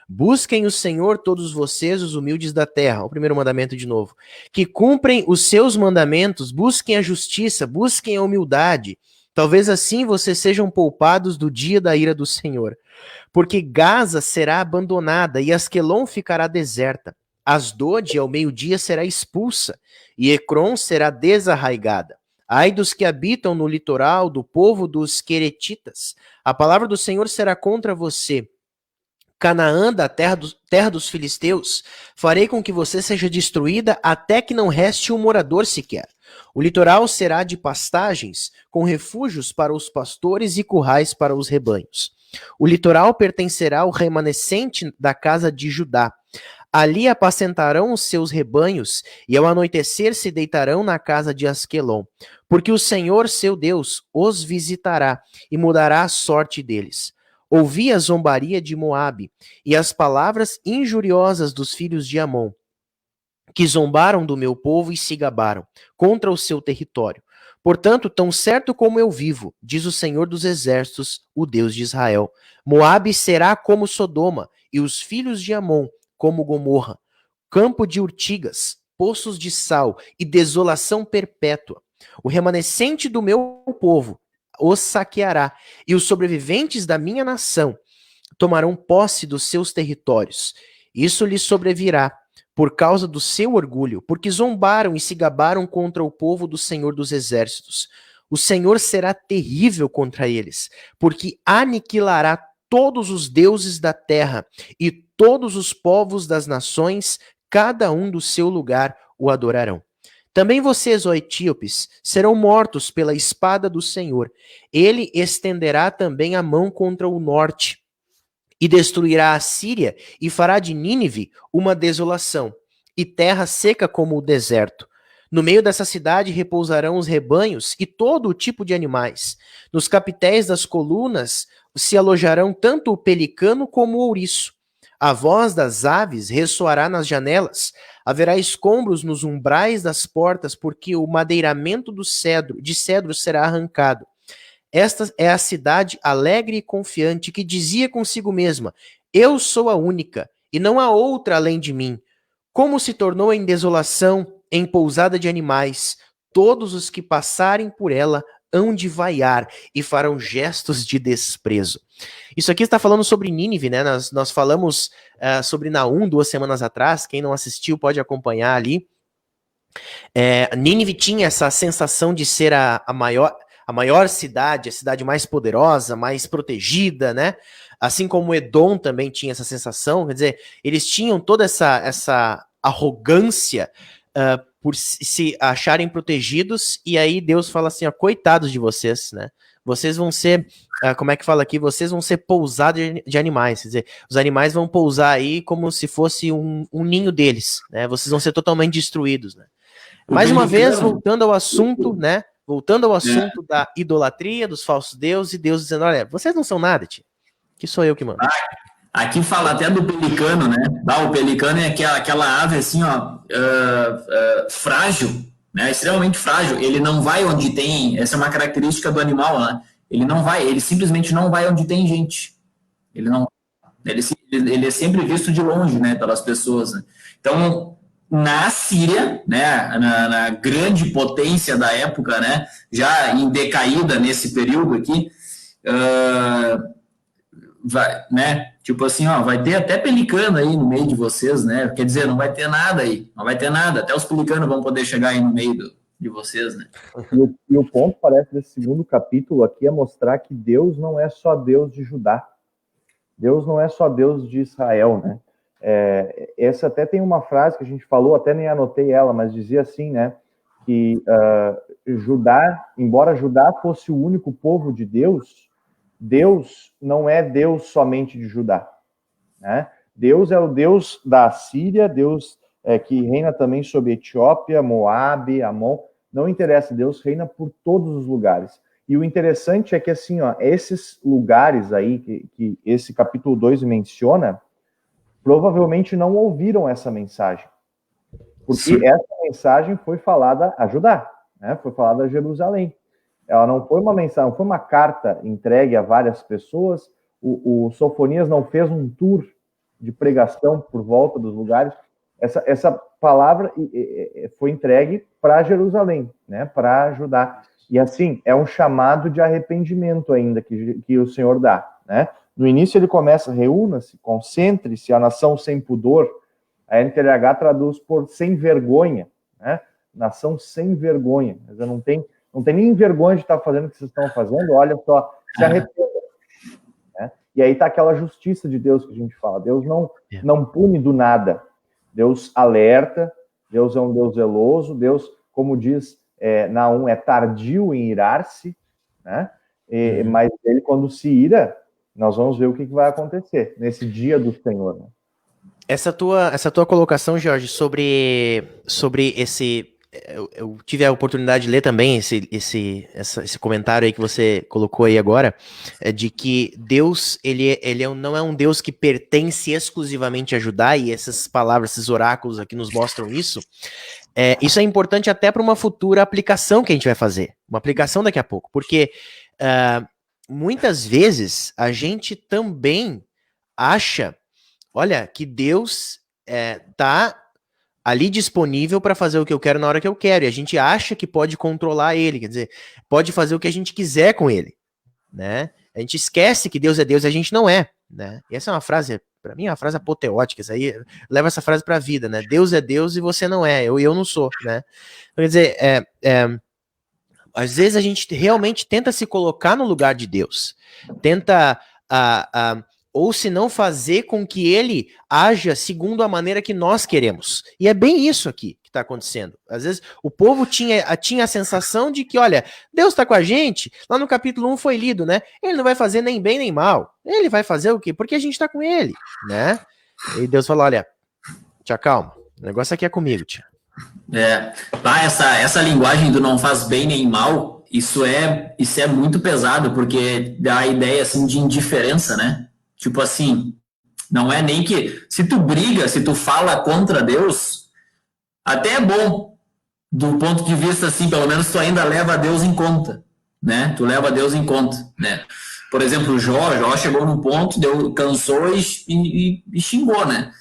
Busquem o Senhor todos vocês, os humildes da terra. O primeiro mandamento de novo. Que cumprem os seus mandamentos, busquem a justiça, busquem a humildade. Talvez assim vocês sejam poupados do dia da ira do Senhor. Porque Gaza será abandonada e Asquelon ficará deserta. Asdod ao meio-dia será expulsa e Ecrom será desarraigada. Ai dos que habitam no litoral, do povo dos queretitas. A palavra do Senhor será contra você. Canaã, da terra dos filisteus, farei com que você seja destruída até que não reste um morador sequer. O litoral será de pastagens, com refúgios para os pastores e currais para os rebanhos. O litoral pertencerá ao remanescente da casa de Judá. Ali apacentarão os seus rebanhos, e ao anoitecer se deitarão na casa de Asquelon. Porque o Senhor, seu Deus, os visitará e mudará a sorte deles. Ouvi a zombaria de Moabe e as palavras injuriosas dos filhos de Amon, que zombaram do meu povo e se gabaram contra o seu território. Portanto, tão certo como eu vivo, diz o Senhor dos Exércitos, o Deus de Israel, Moabe será como Sodoma, e os filhos de Amon como Gomorra, campo de urtigas, poços de sal e desolação perpétua. O remanescente do meu povo os saqueará, e os sobreviventes da minha nação tomarão posse dos seus territórios. Isso lhes sobrevirá por causa do seu orgulho, porque zombaram e se gabaram contra o povo do Senhor dos Exércitos. O Senhor será terrível contra eles, porque aniquilará todos os deuses da terra e todos os povos das nações, cada um do seu lugar, o adorarão. Também vocês, ó etíopes, serão mortos pela espada do Senhor. Ele estenderá também a mão contra o norte e destruirá a Síria e fará de Nínive uma desolação e terra seca como o deserto. No meio dessa cidade repousarão os rebanhos e todo o tipo de animais. Nos capitéis das colunas se alojarão tanto o pelicano como o ouriço. A voz das aves ressoará nas janelas. Haverá escombros nos umbrais das portas, porque o madeiramento de cedro será arrancado. Esta é a cidade alegre e confiante que dizia consigo mesma: eu sou a única, e não há outra além de mim. Como se tornou em desolação, em pousada de animais, todos os que passarem por ela hão de vaiar e farão gestos de desprezo. Isso aqui está falando sobre Nínive, né? Nós falamos sobre Naum 2 semanas atrás. Quem não assistiu pode acompanhar ali. Nínive tinha essa sensação de ser a maior cidade, a cidade mais poderosa, mais protegida, né? Assim como Edom também tinha essa sensação. Quer dizer, eles tinham toda essa arrogância por se acharem protegidos, e aí Deus fala assim, ó, coitados de vocês, né? Vocês vão ser, como é que fala aqui? Vocês vão ser pousados de animais, quer dizer, os animais vão pousar aí como se fosse um ninho deles, né? Vocês vão ser totalmente destruídos, né? Mais uma vez, voltando ao assunto, né? Voltando ao assunto da idolatria, dos falsos deuses, e Deus dizendo, olha, vocês não são nada, tio. Que sou eu que mando.
Aqui fala até do pelicano, né? O pelicano é aquela ave assim, ó, frágil, né? Extremamente frágil. Ele não vai onde tem. Essa é uma característica do animal, né? Ele simplesmente não vai onde tem gente. Ele é sempre visto de longe, né? Pelas pessoas. Né? Então, na Síria, né? Na grande potência da época, né? Já em decaída nesse período aqui. Vai, né? Tipo assim, ó, vai ter até pelicano aí no meio de vocês, né? Quer dizer, não vai ter nada aí, não vai ter nada. Até os pelicanos vão poder chegar aí no meio de vocês, né?
E o ponto, parece, desse segundo capítulo aqui é mostrar que Deus não é só Deus de Judá. Deus não é só Deus de Israel, né? Essa até tem uma frase que a gente falou, até nem anotei ela, mas dizia assim, né? Que Judá, embora Judá fosse o único povo de Deus, Deus não é Deus somente de Judá, né? Deus é o Deus da Síria, Deus que reina também sobre Etiópia, Moabe, Amon, não interessa, Deus reina por todos os lugares. E o interessante é que, assim, ó, esses lugares aí que esse capítulo 2 menciona, provavelmente não ouviram essa mensagem. Porque Sim. Essa mensagem foi falada a Judá, né? Foi falada a Jerusalém. Ela não foi uma mensagem, não foi uma carta entregue a várias pessoas. O Sofonias não fez um tour de pregação por volta dos lugares. Essa palavra foi entregue para Jerusalém, né? Para Judá. E assim, é um chamado de arrependimento ainda que o Senhor dá, né? No início ele começa, reúna-se, concentre-se, a nação sem pudor. A NTLH traduz por sem vergonha, né? Nação sem vergonha. Mas não tem nem vergonha de estar fazendo o que vocês estão fazendo, olha só, se arrependa. Né? E aí está aquela justiça de Deus que a gente fala. Deus não pune do nada. Deus alerta, Deus é um Deus zeloso, Deus, como diz Naum, é tardio em irar-se, né? Mas ele, quando se ira, nós vamos ver o que vai acontecer nesse dia do Senhor. Né?
Essa tua colocação, Jorge, sobre esse... Eu tive a oportunidade de ler também esse comentário aí que você colocou aí agora, de que Deus, ele não é um Deus que pertence exclusivamente a Judá, e essas palavras, esses oráculos aqui nos mostram isso. Isso é importante até para uma futura aplicação que a gente vai fazer, uma aplicação daqui a pouco, porque muitas vezes a gente também acha, olha, que Deus tá ali disponível para fazer o que eu quero na hora que eu quero. E a gente acha que pode controlar ele, quer dizer, pode fazer o que a gente quiser com ele, né? A gente esquece que Deus é Deus e a gente não é, né? E essa é uma frase, para mim, é uma frase apoteótica. Isso aí leva essa frase para a vida, né? Deus é Deus e você não é, eu não sou, né? Então, quer dizer, às vezes a gente realmente tenta se colocar no lugar de Deus, tenta ou se não fazer com que ele haja segundo a maneira que nós queremos. E é bem isso aqui que está acontecendo. Às vezes o povo tinha a sensação de que, olha, Deus está com a gente, lá no capítulo 1 foi lido, né? Ele não vai fazer nem bem nem mal. Ele vai fazer o quê? Porque a gente está com ele, né? E Deus falou, olha, te acalma, o negócio aqui é comigo, tia.
Essa linguagem do não faz bem nem mal, isso é muito pesado, porque dá a ideia assim de indiferença, né? Tipo assim, não é nem que se tu briga, se tu fala contra Deus, até é bom do ponto de vista assim, pelo menos tu ainda leva Deus em conta, né? Tu leva Deus em conta, né? Por exemplo, Jó chegou num ponto, cansou e xingou, né?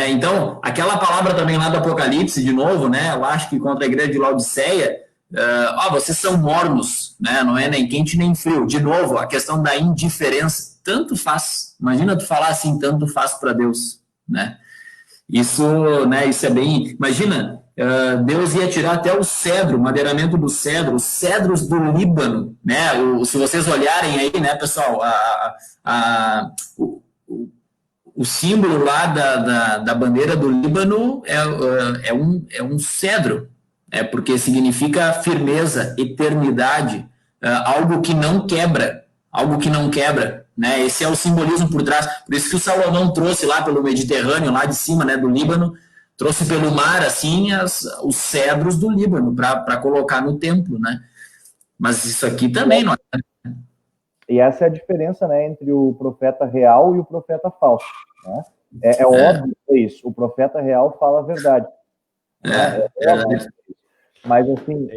Então, aquela palavra também lá do Apocalipse, de novo, né? Eu acho que contra a igreja de Laodiceia, vocês são mornos, né? Não é nem quente nem frio. De novo, a questão da indiferença, tanto faz. Imagina tu falar assim, tanto faz para Deus, né? Isso é bem... Imagina, Deus ia tirar até o cedro, o madeiramento do cedro, os cedros do Líbano, né? Se vocês olharem aí, né, pessoal, o símbolo lá da bandeira do Líbano é um cedro, porque significa firmeza, eternidade, algo que não quebra, né? Esse é o simbolismo por trás. Por isso que o Salomão trouxe lá pelo Mediterrâneo, lá de cima, né, do Líbano, trouxe pelo mar, assim, os cedros do Líbano para colocar no templo, né? Mas isso aqui também não é.
E essa é a diferença, né, entre o profeta real e o profeta falso, né? Óbvio que é isso. O profeta real fala a verdade. Né? Mas, assim,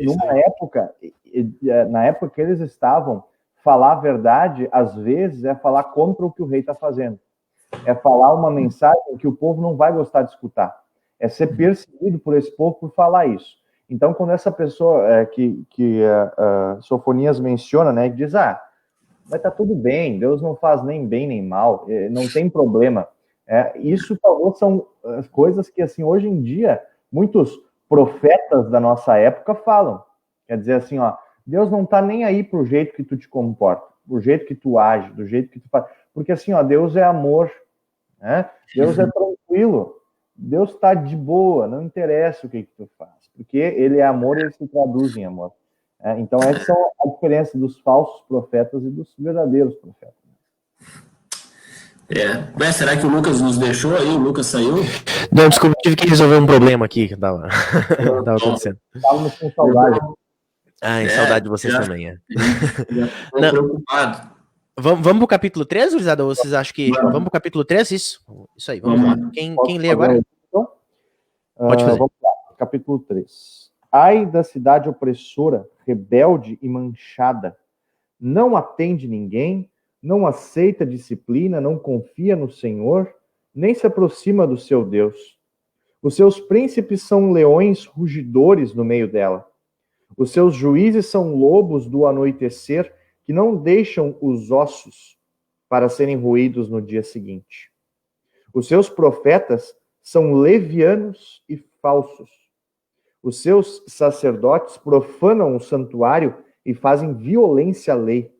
na época que eles estavam, falar a verdade, às vezes, é falar contra o que o rei está fazendo. É falar uma mensagem que o povo não vai gostar de escutar. É ser perseguido por esse povo por falar isso. Então, quando essa pessoa que Sofonias menciona, né, que diz, mas tá tudo bem, Deus não faz nem bem nem mal, não tem problema. Isso talvez são coisas que, assim, hoje em dia, muitos profetas da nossa época falam. Quer dizer assim, Deus não tá nem aí pro jeito que tu te comporta, pro jeito que tu age, do jeito que tu faz. Porque assim, Deus é amor, né? Deus é tranquilo, Deus tá de boa, não interessa o que tu faz, porque ele é amor e ele se traduz em amor. Então, essa é a diferença dos falsos profetas e dos verdadeiros profetas.
Será que o Lucas nos deixou aí? O Lucas saiu?
Não, desculpa, tive que resolver um problema aqui que tava acontecendo.
Estávamos com saudade.
Saudade de vocês também.
Não, preocupado.
Vamos pro capítulo 3, gurizada? Ou vocês acham que... Vamos pro capítulo 3? Isso aí, vamos lá. Quem lê agora?
Então?
Pode fazer.
Vamos lá, capítulo 3. Ai da cidade opressora, rebelde e manchada. Não atende ninguém, não aceita disciplina, não confia no Senhor, nem se aproxima do seu Deus. Os seus príncipes são leões rugidores no meio dela. Os seus juízes são lobos do anoitecer, que não deixam os ossos para serem roídos no dia seguinte. Os seus profetas são levianos e falsos. Os seus sacerdotes profanam o santuário e fazem violência à lei.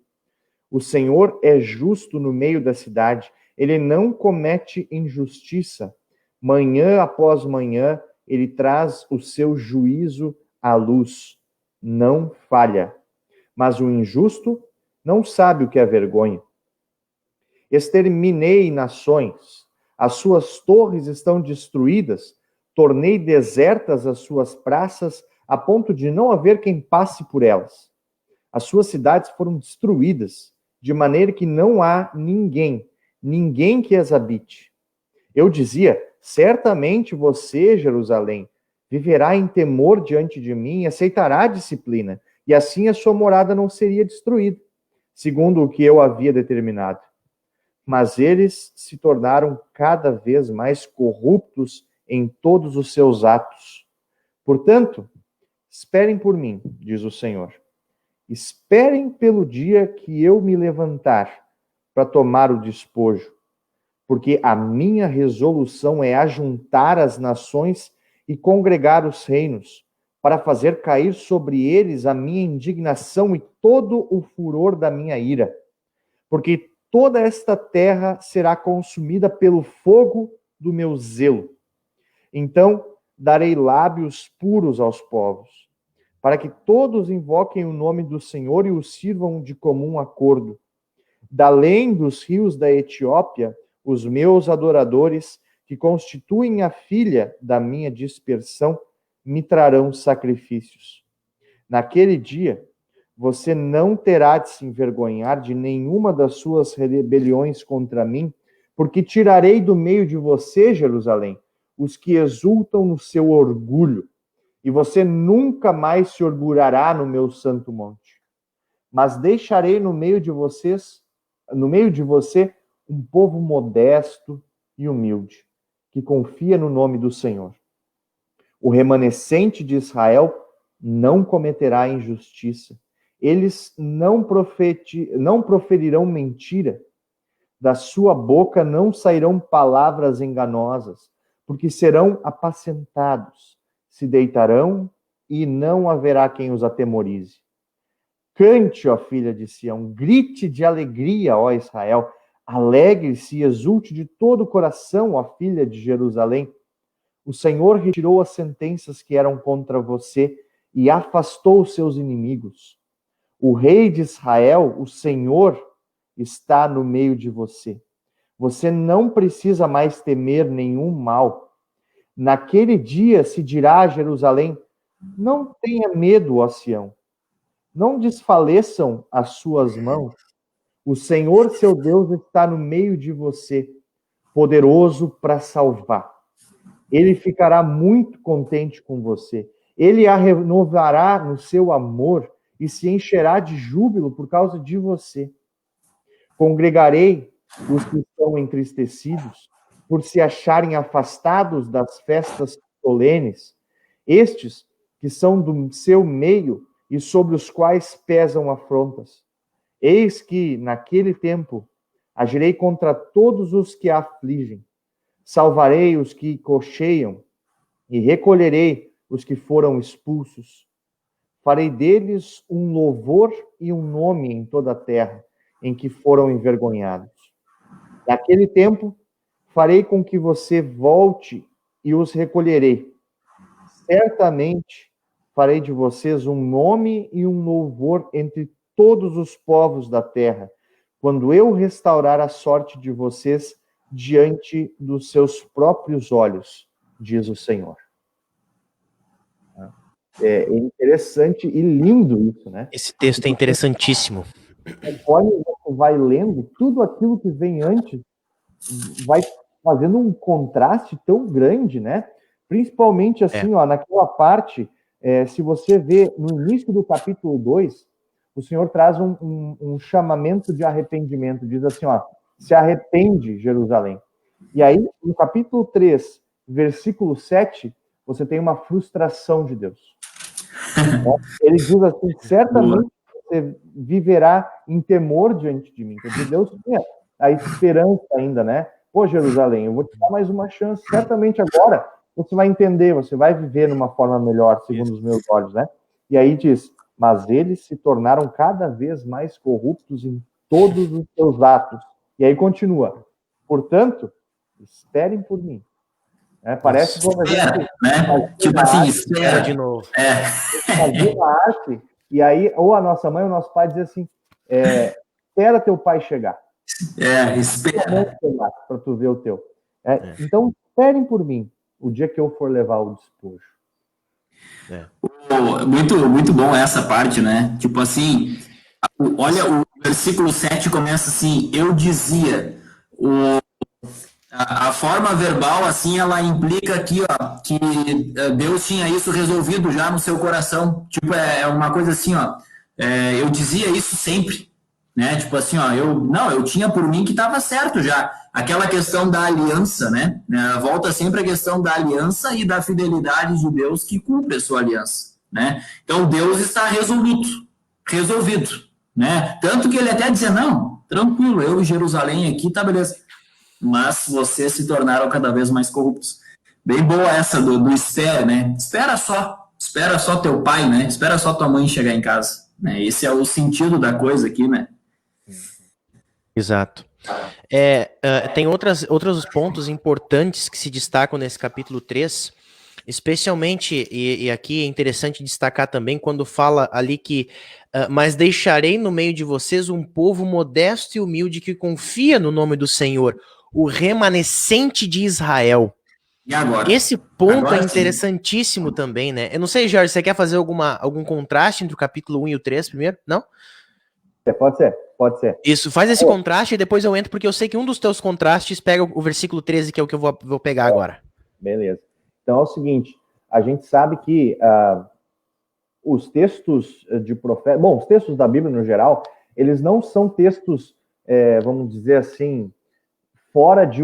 O Senhor é justo no meio da cidade. Ele não comete injustiça. Manhã após manhã, ele traz o seu juízo à luz. Não falha. Mas o injusto não sabe o que é vergonha. Exterminei nações. As suas torres estão destruídas. Tornei desertas as suas praças, a ponto de não haver quem passe por elas. As suas cidades foram destruídas, de maneira que não há ninguém que as habite. Eu dizia, certamente você, Jerusalém, viverá em temor diante de mim e aceitará a disciplina, e assim a sua morada não seria destruída, segundo o que eu havia determinado. Mas eles se tornaram cada vez mais corruptos em todos os seus atos. Portanto, esperem por mim, diz o Senhor. Esperem pelo dia que eu me levantar para tomar o despojo, porque a minha resolução é ajuntar as nações e congregar os reinos, para fazer cair sobre eles a minha indignação e todo o furor da minha ira. Porque toda esta terra será consumida pelo fogo do meu zelo. Então darei lábios puros aos povos, para que todos invoquem o nome do Senhor e o sirvam de comum acordo. Da além dos rios da Etiópia, os meus adoradores, que constituem a filha da minha dispersão, me trarão sacrifícios. Naquele dia, você não terá de se envergonhar de nenhuma das suas rebeliões contra mim, porque tirarei do meio de você, Jerusalém, os que exultam no seu orgulho, e você nunca mais se orgulhará no meu santo monte. Mas deixarei no meio de você um povo modesto e humilde, que confia no nome do Senhor. O remanescente de Israel não cometerá injustiça. Eles não proferirão mentira. Da sua boca não sairão palavras enganosas, porque serão apacentados, se deitarão e não haverá quem os atemorize. Cante, ó filha de Sião, grite de alegria, ó Israel. Alegre-se e exulte de todo o coração, ó filha de Jerusalém. O Senhor retirou as sentenças que eram contra você e afastou os seus inimigos. O rei de Israel, o Senhor, está no meio de você. Você não precisa mais temer nenhum mal. Naquele dia se dirá a Jerusalém: não tenha medo, ó Sião. Não desfaleçam as suas mãos. O Senhor, seu Deus, está no meio de você, poderoso para salvar. Ele ficará muito contente com você. Ele a renovará no seu amor e se encherá de júbilo por causa de você. Congregarei os que estão entristecidos por se acharem afastados das festas solenes, estes que são do seu meio e sobre os quais pesam afrontas. Eis que, naquele tempo, agirei contra todos os que a afligem. Salvarei os que cocheiam e recolherei os que foram expulsos. Farei deles um louvor e um nome em toda a terra em que foram envergonhados. Naquele tempo, farei com que você volte e os recolherei. Certamente farei de vocês um nome e um louvor entre todos os povos da terra, quando eu restaurar a sorte de vocês diante dos seus próprios olhos, diz o Senhor. É interessante e lindo isso, né?
Esse texto é interessantíssimo.
Conforme você vai lendo, tudo aquilo que vem antes vai fazendo um contraste tão grande, né? Principalmente assim, ó, naquela parte, se você vê no início do capítulo 2, o Senhor traz um chamamento de arrependimento. Diz assim, ó, se arrepende, Jerusalém. E aí, no capítulo 3, versículo 7, você tem uma frustração de Deus. Ele diz assim, certamente você viverá em temor diante de mim. Quer dizer, Deus tinha a esperança ainda, né? Pô, Jerusalém, eu vou te dar mais uma chance. Certamente agora você vai entender, você vai viver numa forma melhor, segundo os meus olhos, né? E aí diz, mas eles se tornaram cada vez mais corruptos em todos os seus atos. E aí continua, portanto, esperem por mim. Parece que a gente,
né? Tipo assim,
espera de novo.
Fazia uma arte, e aí, ou a nossa mãe ou o nosso pai dizia assim, espera teu pai chegar.
Espera.
Para tu ver o teu. Então, esperem por mim, o dia que eu for levar o despojo.
Muito, muito bom essa parte, né? Tipo assim, olha, o versículo 7 começa assim, eu dizia, a forma verbal, assim, ela implica aqui, ó, que Deus tinha isso resolvido já no seu coração. Tipo, é uma coisa assim, ó, eu dizia isso sempre, né? Tipo assim, ó, eu tinha por mim que estava certo já. Aquela questão da aliança, né? Volta sempre a questão da aliança e da fidelidade de Deus que cumpre a sua aliança, né? Então Deus está resolvido, né? Tanto que ele até dizia, não, tranquilo, eu e Jerusalém aqui, tá beleza. Mas vocês se tornaram cada vez mais corruptos. Bem boa essa do espera, né? Espera só teu pai, né? Espera só tua mãe chegar em casa, né? Esse é o sentido da coisa aqui, né?
Exato. Tem outros pontos importantes que se destacam nesse capítulo 3, especialmente, e aqui é interessante destacar também, quando fala ali que mas deixarei no meio de vocês um povo modesto e humilde que confia no nome do Senhor, o remanescente de Israel.
E agora?
Esse ponto
Agora
é interessantíssimo também, né? Eu não sei, Jorge, você quer fazer algum contraste entre o capítulo 1 e o 3 primeiro? Não?
Pode ser.
Isso, faz esse contraste e depois eu entro, porque eu sei que um dos teus contrastes pega o versículo 13, que é o que eu vou pegar agora.
Beleza. Então é o seguinte, a gente sabe que os textos de profeta, os textos da Bíblia no geral, eles não são textos, vamos dizer assim, fora de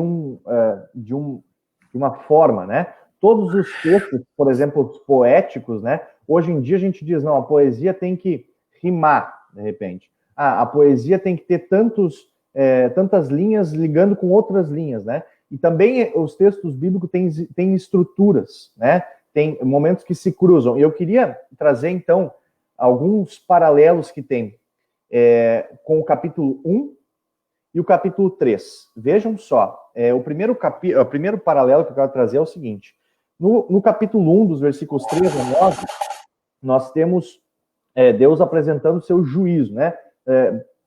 uma forma, né? Todos os textos, por exemplo, os poéticos, né? Hoje em dia a gente diz, não, a poesia tem que rimar, de repente. A poesia tem que ter tantas linhas ligando com outras linhas, né? E também os textos bíblicos têm estruturas, né? Tem momentos que se cruzam. E eu queria trazer, então, alguns paralelos que tem com o capítulo 1 e o capítulo 3. Vejam só, o primeiro paralelo que eu quero trazer é o seguinte. No capítulo 1, dos versículos 3 a 9, nós temos Deus apresentando o seu juízo, né?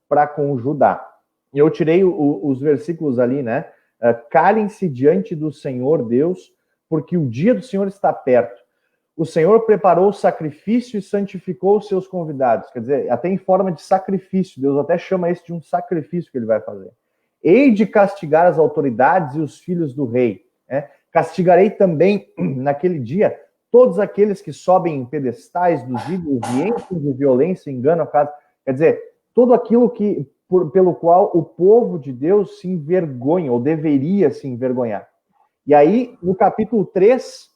Para com Judá. E eu tirei os versículos ali, né? Calem-se diante do Senhor Deus, porque o dia do Senhor está perto. O Senhor preparou o sacrifício e santificou os seus convidados. Quer dizer, até em forma de sacrifício. Deus até chama isso de um sacrifício que ele vai fazer. Hei de castigar as autoridades e os filhos do rei. Né? Castigarei também, naquele dia, todos aqueles que sobem em pedestais dos ídolos e enchem de violência, engano, acaso. Quer dizer, tudo aquilo pelo qual o povo de Deus se envergonha, ou deveria se envergonhar. E aí, no capítulo 3,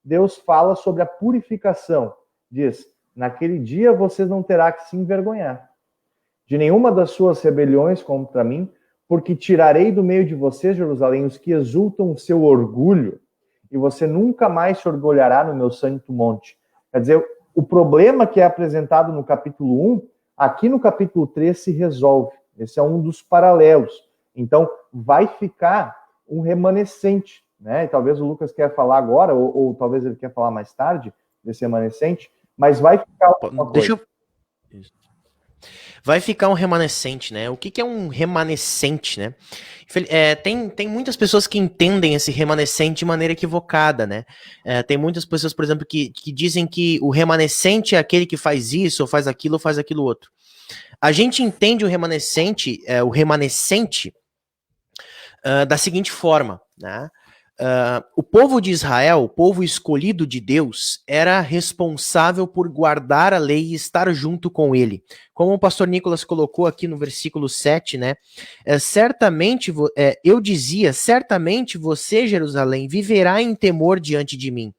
Deus fala sobre a purificação. Diz, naquele dia vocês não terão que se envergonhar de nenhuma das suas rebeliões contra mim, porque tirarei do meio de vocês, Jerusalém, os que exultam o seu orgulho, e você nunca mais se orgulhará no meu santo monte. Quer dizer, o problema que é apresentado no capítulo 1, aqui no capítulo 3 se resolve. Esse é um dos paralelos. Então, vai ficar um remanescente, né? E talvez o Lucas quer falar agora, ou talvez ele quer falar mais tarde, desse remanescente, mas vai ficar uma coisa.
Vai ficar um remanescente, né? O que é um remanescente, né? Tem muitas pessoas que entendem esse remanescente de maneira equivocada, né? Tem muitas pessoas, por exemplo, que dizem que o remanescente é aquele que faz isso, ou faz aquilo outro. A gente entende o remanescente da seguinte forma, né? O povo de Israel, o povo escolhido de Deus, era responsável por guardar a lei e estar junto com ele. Como o pastor Nicolas colocou aqui no versículo 7, né? Certamente você, Jerusalém, viverá em temor diante de mim.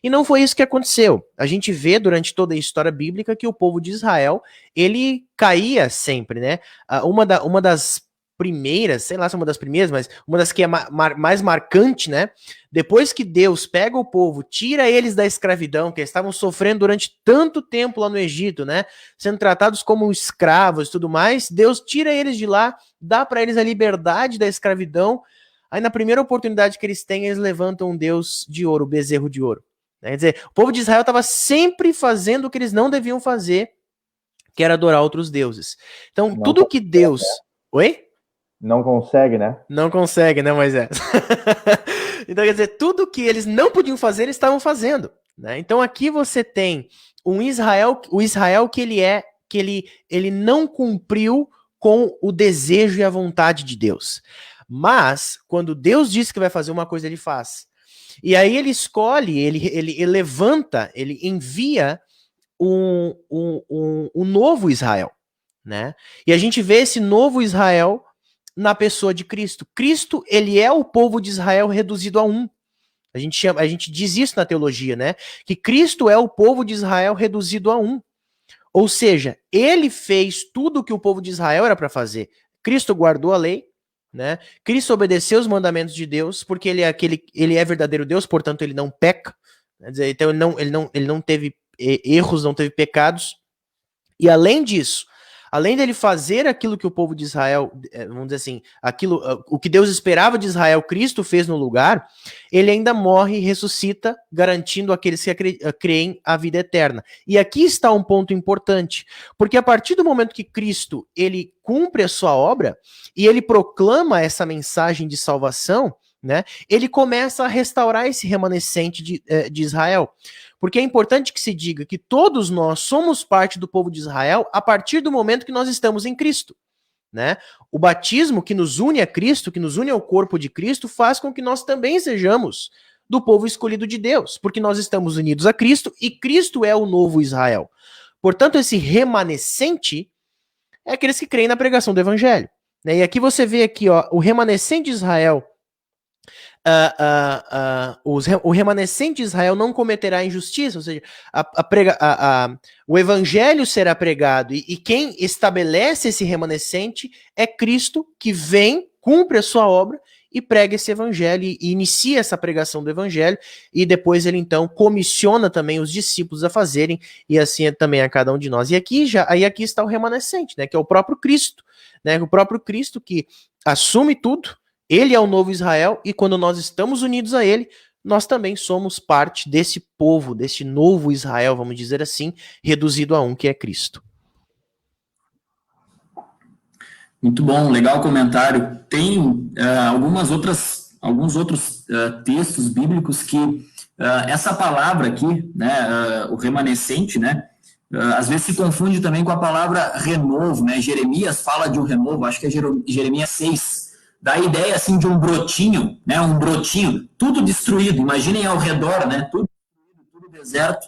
E não foi isso que aconteceu. A gente vê durante toda a história bíblica que o povo de Israel, ele caía sempre, né? Uma das primeiras, sei lá se é uma das primeiras, mas uma das que é mais marcante, né? Depois que Deus pega o povo, tira eles da escravidão, que eles estavam sofrendo durante tanto tempo lá no Egito, né? Sendo tratados como escravos e tudo mais, Deus tira eles de lá, dá para eles a liberdade da escravidão. Aí na primeira oportunidade que eles têm, eles levantam um Deus de ouro, o bezerro de ouro. Quer dizer, o povo de Israel estava sempre fazendo o que eles não deviam fazer, que era adorar outros deuses. Então, tudo que Deus... Oi?
Não consegue, né?
Não consegue, né, Moisés? Então, quer dizer, tudo que eles não podiam fazer, eles estavam fazendo, né? Então, aqui você tem o Israel que ele não cumpriu com o desejo e a vontade de Deus. Mas, quando Deus diz que vai fazer uma coisa, ele faz. E aí ele escolhe, ele levanta, ele envia um novo Israel. né? E a gente vê esse novo Israel na pessoa de Cristo. Cristo, ele é o povo de Israel reduzido a um. A gente diz isso na teologia, né? Que Cristo é o povo de Israel reduzido a um. Ou seja, ele fez tudo o que o povo de Israel era para fazer. Cristo guardou a lei, né? Cristo obedeceu os mandamentos de Deus, porque ele é verdadeiro Deus, portanto ele não peca. Quer dizer, então ele não teve erros, não teve pecados. E além disso, além dele fazer aquilo que o povo de Israel, vamos dizer assim, o que Deus esperava de Israel, Cristo fez no lugar, ele ainda morre e ressuscita, garantindo àqueles que creem a vida eterna. E aqui está um ponto importante, porque a partir do momento que Cristo, ele cumpre a sua obra, e ele proclama essa mensagem de salvação, né, ele começa a restaurar esse remanescente de Israel. Porque é importante que se diga que todos nós somos parte do povo de Israel a partir do momento que nós estamos em Cristo, né? O batismo que nos une a Cristo, que nos une ao corpo de Cristo, faz com que nós também sejamos do povo escolhido de Deus, porque nós estamos unidos a Cristo e Cristo é o novo Israel. Portanto, esse remanescente é aqueles que creem na pregação do evangelho, né? E aqui você vê aqui, ó, o remanescente de Israel. O remanescente de Israel não cometerá injustiça, ou seja, o evangelho será pregado, e quem estabelece esse remanescente é Cristo, que vem, cumpre a sua obra e prega esse evangelho, e inicia essa pregação do evangelho, e depois ele então comissiona também os discípulos a fazerem, e assim é também a cada um de nós. E aqui está o remanescente, né, que é o próprio Cristo, né, o próprio Cristo que assume tudo. Ele é o novo Israel, e quando nós estamos unidos a ele, nós também somos parte desse povo, desse novo Israel, vamos dizer assim, reduzido a um, que é Cristo.
Muito bom, legal comentário. Tem alguns outros textos bíblicos que essa palavra aqui, né, o remanescente, né, às vezes se confunde também com a palavra renovo, né? Jeremias fala de um renovo, acho que é Jeremias 6. Dá a ideia assim de um brotinho, né? Um brotinho, tudo destruído. Imaginem ao redor, né? Tudo deserto.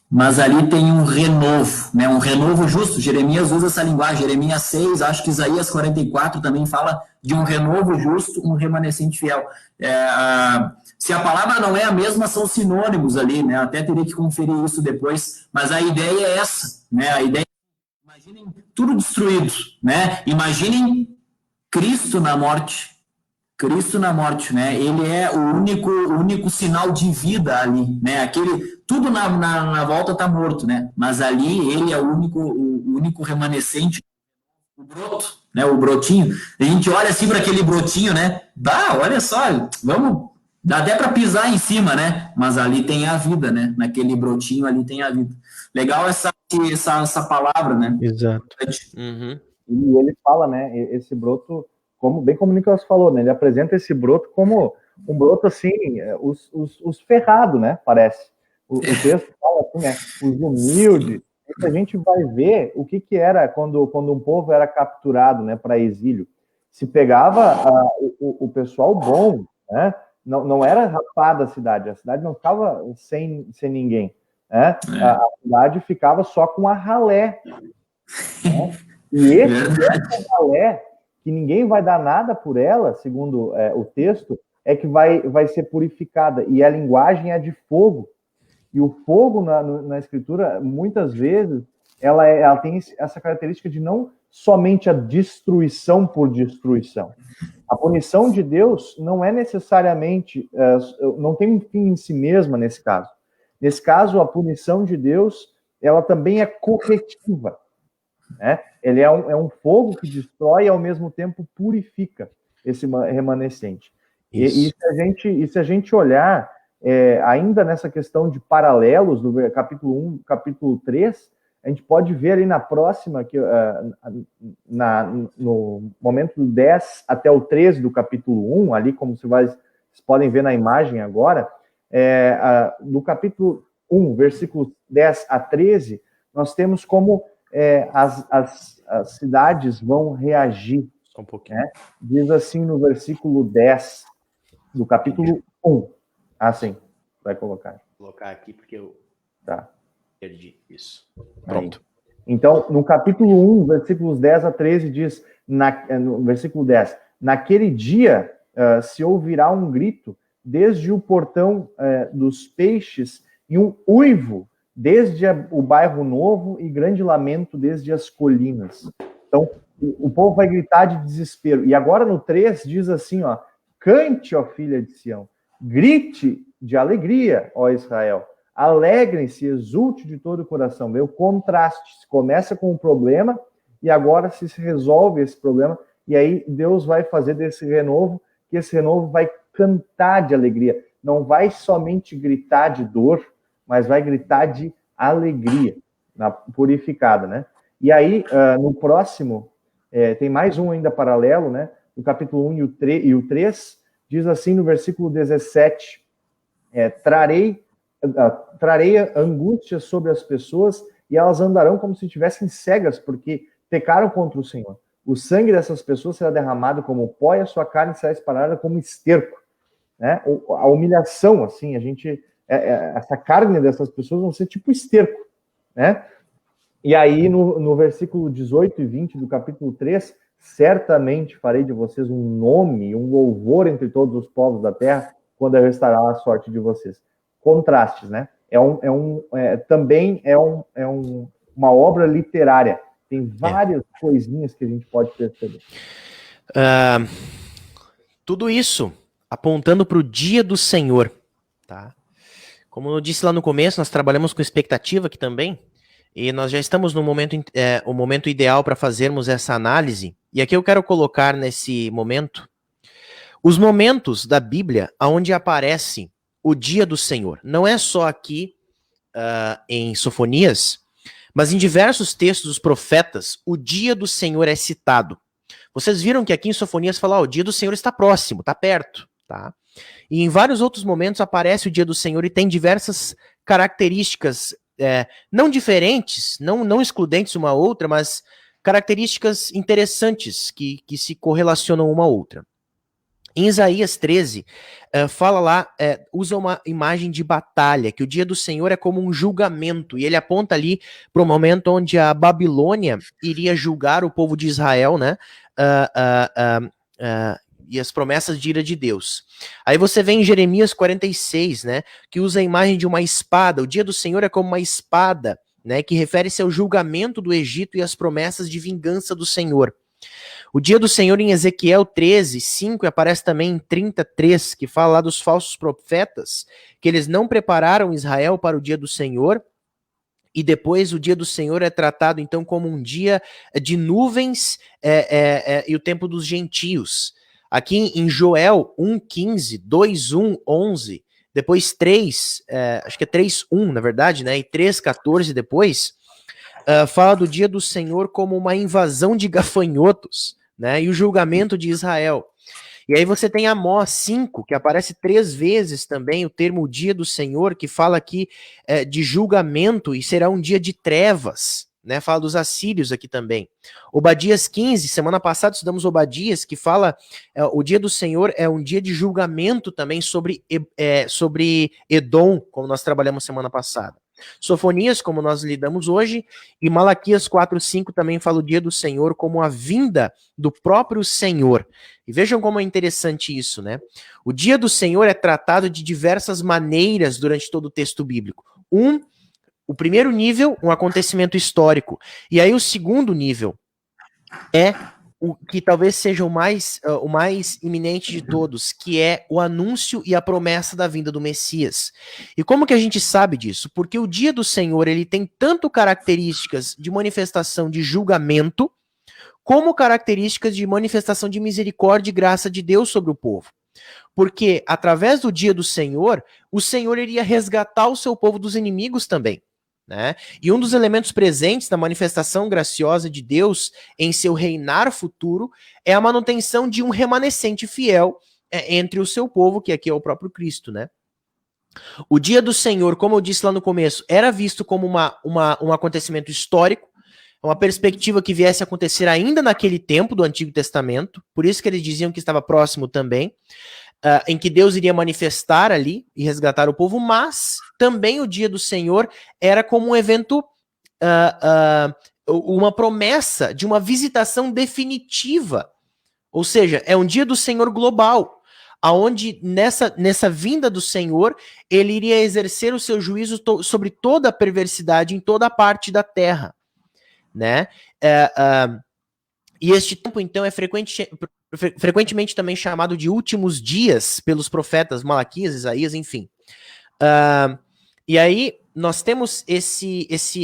Mas ali tem um renovo, né? Um renovo justo. Jeremias usa essa linguagem. Jeremias 6, acho que Isaías 44 também fala de um renovo justo, um remanescente fiel. Se a palavra não é a mesma, são sinônimos ali, né? Até teria que conferir isso depois. Mas a ideia é essa, né? A ideia é, imaginem tudo destruído, né? Imaginem Cristo na morte, né? Ele é o único sinal de vida ali, né? Tudo na volta está morto, né? Mas ali ele é o único remanescente, o broto, né? O brotinho. A gente olha assim para aquele brotinho, né? Olha só, dá até para pisar em cima, né? Mas ali tem a vida, né? Naquele brotinho ali tem a vida. Legal essa palavra, né?
Exato. Uhum.
E ele fala, né, esse broto, bem como o Nicolas falou, né, ele apresenta esse broto como um broto, assim, os ferrados, né, parece. O texto fala assim, né, os humildes. A gente vai ver o que era quando um povo era capturado, né, para exílio. Se pegava o pessoal bom, né, não era rapado a cidade não ficava sem ninguém, né, a cidade ficava só com a ralé, né? E essa ralé, que ninguém vai dar nada por ela, segundo o texto, é que vai ser purificada. E a linguagem é de fogo. E o fogo na escritura, muitas vezes, ela tem essa característica de não somente a destruição por destruição. A punição de Deus não é necessariamente, não tem um fim em si mesma nesse caso. Nesse caso, a punição de Deus, ela também é corretiva, né? Ele é um fogo que destrói e ao mesmo tempo purifica esse remanescente. E se a gente olhar ainda nessa questão de paralelos do capítulo 1, capítulo 3, a gente pode ver ali na próxima, no momento do 10 até o 13 do capítulo 1, ali como vocês podem ver na imagem agora, no capítulo 1, versículos 10 a 13, nós temos como as cidades vão reagir.
Só um pouquinho.
Né? Diz assim no versículo 10 do capítulo 1. Sim, vai colocar.
Vou colocar aqui porque eu
perdi
isso. Pronto.
Então, no capítulo 1, versículos 10 a 13, diz, no versículo 10, naquele dia se ouvirá um grito desde o portão dos peixes e um uivo desde o bairro novo e grande lamento desde as colinas. Então, o povo vai gritar de desespero. E agora no 3 diz assim, ó, cante, ó filha de Sião, grite de alegria, ó Israel. Alegrem-se, exulte de todo o coração. Vê o contraste. Se começa com um problema e agora se resolve esse problema. E aí Deus vai fazer desse renovo, que esse renovo vai cantar de alegria. Não vai somente gritar de dor, mas vai gritar de alegria, purificada, né? E aí, no próximo, tem mais um ainda paralelo, né? No capítulo 1 e o 3, diz assim no versículo 17, trarei angústia sobre as pessoas e elas andarão como se estivessem cegas, porque pecaram contra o Senhor. O sangue dessas pessoas será derramado como pó e a sua carne será espalhada como esterco. Né? A humilhação, assim, essa carne dessas pessoas vão ser tipo esterco. Né? E aí, no versículo 18 e 20 do capítulo 3, certamente farei de vocês um nome, um louvor entre todos os povos da terra, quando eu restaurar a sorte de vocês. Contrastes, né? Também é uma obra literária. Tem várias coisinhas que a gente pode perceber.
Tudo isso apontando para o dia do Senhor, tá? Como eu disse lá no começo, nós trabalhamos com expectativa aqui também, e nós já estamos no momento, o momento ideal para fazermos essa análise. E aqui eu quero colocar nesse momento os momentos da Bíblia onde aparece o dia do Senhor. Não é só aqui em Sofonias, mas em diversos textos dos profetas, o dia do Senhor é citado. Vocês viram que aqui em Sofonias fala, o dia do Senhor está próximo, está perto, tá? E em vários outros momentos aparece o dia do Senhor e tem diversas características, não diferentes, não excludentes uma a outra, mas características interessantes que se correlacionam uma a outra. Em Isaías 13, fala lá, usa uma imagem de batalha, que o dia do Senhor é como um julgamento, e ele aponta ali para o momento onde a Babilônia iria julgar o povo de Israel, né? E as promessas de ira de Deus. Aí você vê em Jeremias 46, né? Que usa a imagem de uma espada. O dia do Senhor é como uma espada, né? Que refere-se ao julgamento do Egito e às promessas de vingança do Senhor. O dia do Senhor em Ezequiel 13, 5, aparece também em 33, que fala lá dos falsos profetas, que eles não prepararam Israel para o dia do Senhor, e depois o dia do Senhor é tratado então como um dia de nuvens e o tempo dos gentios. Aqui em Joel 1,15, 2,1, 11, depois 3, acho que é 3,1 na verdade, né, e 3,14 depois, fala do dia do Senhor como uma invasão de gafanhotos, né, e o julgamento de Israel. E aí você tem Amós 5, que aparece 3 vezes também o termo dia do Senhor, que fala aqui de julgamento e será um dia de trevas, né, fala dos assírios aqui também. Obadias 15, semana passada estudamos Obadias, que fala o dia do Senhor é um dia de julgamento também sobre Edom, como nós trabalhamos semana passada. Sofonias, como nós lidamos hoje, e Malaquias 4:5 também fala o dia do Senhor como a vinda do próprio Senhor. E vejam como é interessante isso, né? O dia do Senhor é tratado de diversas maneiras durante todo o texto bíblico. O primeiro nível, um acontecimento histórico. E aí o segundo nível é o que talvez seja o mais iminente de todos, que é o anúncio e a promessa da vinda do Messias. E como que a gente sabe disso? Porque o dia do Senhor, ele tem tanto características de manifestação de julgamento, como características de manifestação de misericórdia e graça de Deus sobre o povo. Porque através do dia do Senhor, o Senhor iria resgatar o seu povo dos inimigos também. Né? E um dos elementos presentes na manifestação graciosa de Deus em seu reinar futuro é a manutenção de um remanescente fiel entre o seu povo, que aqui é o próprio Cristo, né? O dia do Senhor, como eu disse lá no começo, era visto como um acontecimento histórico, uma perspectiva que viesse a acontecer ainda naquele tempo do Antigo Testamento, por isso que eles diziam que estava próximo também, em que Deus iria manifestar ali e resgatar o povo, mas também o dia do Senhor era como um evento uma promessa de uma visitação definitiva. Ou seja, é um dia do Senhor global, aonde nessa vinda do Senhor, ele iria exercer o seu juízo sobre toda a perversidade em toda a parte da terra, né? E este tempo, então, é frequentemente também chamado de últimos dias pelos profetas Malaquias, Isaías, enfim. E aí nós temos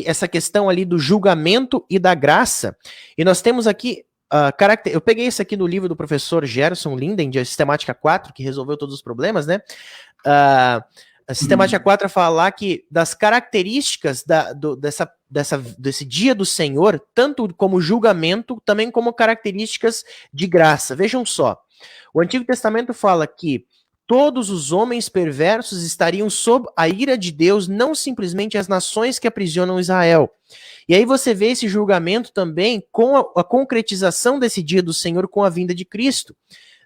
essa questão ali do julgamento e da graça, e nós temos aqui eu peguei isso aqui no livro do professor Gerson Linden, de Sistemática 4, que resolveu todos os problemas, né? A Sistemática 4 fala que das características desse dia do Senhor, tanto como julgamento, também como características de graça. Vejam só, o Antigo Testamento fala que todos os homens perversos estariam sob a ira de Deus, não simplesmente as nações que aprisionam Israel. E aí você vê esse julgamento também com a concretização desse dia do Senhor com a vinda de Cristo.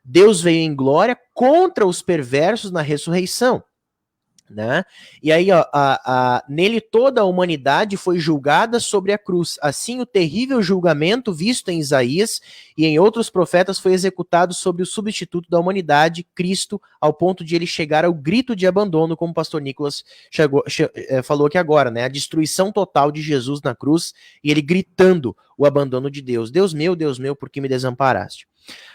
Deus veio em glória contra os perversos na ressurreição, né? E aí, nele toda a humanidade foi julgada sobre a cruz. Assim, o terrível julgamento visto em Isaías e em outros profetas foi executado sobre o substituto da humanidade, Cristo, ao ponto de ele chegar ao grito de abandono, como o pastor Nicolas falou aqui agora, né? A destruição total de Jesus na cruz e ele gritando o abandono de Deus. Deus meu, por que me desamparaste?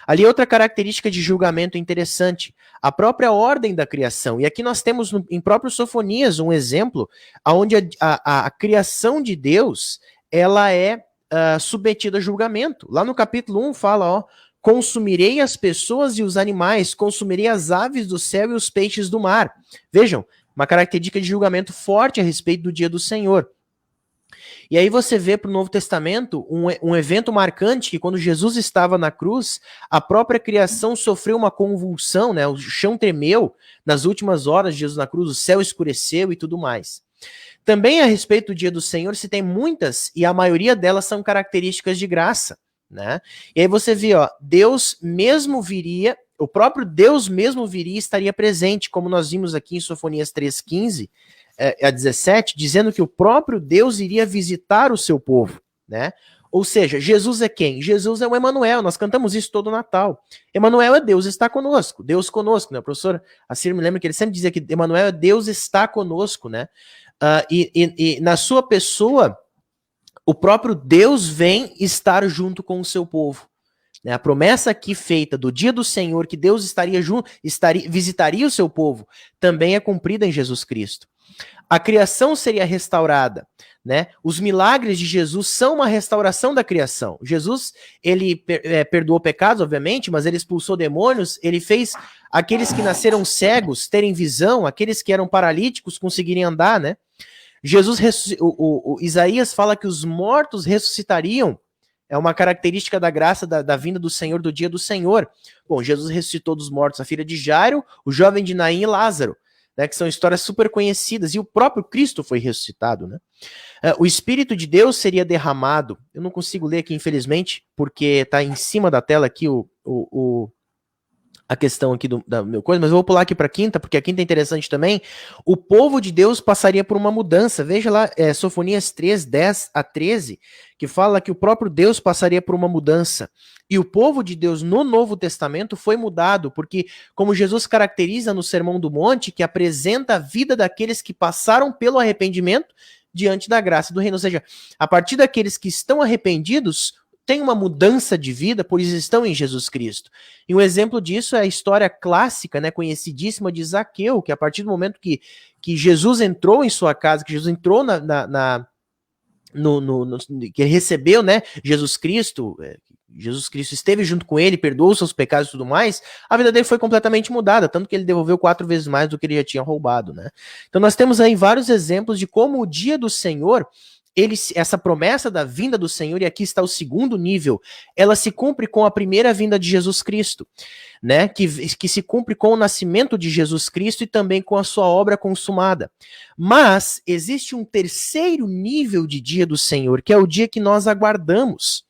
Ali outra característica de julgamento interessante, a própria ordem da criação. E aqui nós temos em próprio Sofonias um exemplo onde a criação de Deus ela é submetida a julgamento. Lá no capítulo 1 fala, consumirei as pessoas e os animais, consumirei as aves do céu e os peixes do mar. Vejam, uma característica de julgamento forte a respeito do dia do Senhor. E aí você vê para o Novo Testamento um evento marcante que quando Jesus estava na cruz, a própria criação sofreu uma convulsão, né? O chão tremeu nas últimas horas de Jesus na cruz, o céu escureceu e tudo mais. Também a respeito do dia do Senhor se tem muitas, e a maioria delas são características de graça, né? E aí você vê, Deus mesmo viria, o próprio Deus mesmo viria e estaria presente, como nós vimos aqui em Sofonias 3,15, a 17, dizendo que o próprio Deus iria visitar o seu povo, né? Ou seja, Jesus é quem? Jesus é o Emanuel, nós cantamos isso todo Natal. Emanuel é Deus está conosco, Deus conosco, né? O professor Assir me lembra que ele sempre dizia que Emanuel é Deus está conosco, né? E na sua pessoa, o próprio Deus vem estar junto com o seu povo. A promessa aqui feita do dia do Senhor, que Deus estaria junto, visitaria o seu povo, também é cumprida em Jesus Cristo. A criação seria restaurada, né? Os milagres de Jesus são uma restauração da criação. Jesus, ele perdoou pecados, obviamente, mas ele expulsou demônios, ele fez aqueles que nasceram cegos terem visão, aqueles que eram paralíticos conseguirem andar, né? Isaías fala que os mortos ressuscitariam, é uma característica da graça da vinda do Senhor, do dia do Senhor. Bom, Jesus ressuscitou dos mortos a filha de Jairo, o jovem de Naim e Lázaro, né, que são histórias super conhecidas, e o próprio Cristo foi ressuscitado, né? O Espírito de Deus seria derramado, eu não consigo ler aqui, infelizmente, porque está em cima da tela aqui a questão aqui da meu coisa, mas eu vou pular aqui para a quinta, porque a quinta é interessante também. O povo de Deus passaria por uma mudança. Veja lá, Sofonias 3, 10 a 13, que fala que o próprio Deus passaria por uma mudança. E o povo de Deus no Novo Testamento foi mudado, porque como Jesus caracteriza no Sermão do Monte, que apresenta a vida daqueles que passaram pelo arrependimento diante da graça do reino. Ou seja, a partir daqueles que estão arrependidos, tem uma mudança de vida, pois estão em Jesus Cristo. E um exemplo disso é a história clássica, né, conhecidíssima de Zaqueu, que a partir do momento que Jesus entrou em sua casa, que Jesus entrou que ele recebeu, né, Jesus Cristo esteve junto com ele, perdoou seus pecados e tudo mais, a vida dele foi completamente mudada, tanto que ele devolveu 4 vezes mais do que ele já tinha roubado, né? Então nós temos aí vários exemplos de como o dia do Senhor, essa promessa da vinda do Senhor, e aqui está o segundo nível, ela se cumpre com a primeira vinda de Jesus Cristo, né? Que se cumpre com o nascimento de Jesus Cristo e também com a sua obra consumada. Mas existe um terceiro nível de dia do Senhor, que é o dia que nós aguardamos,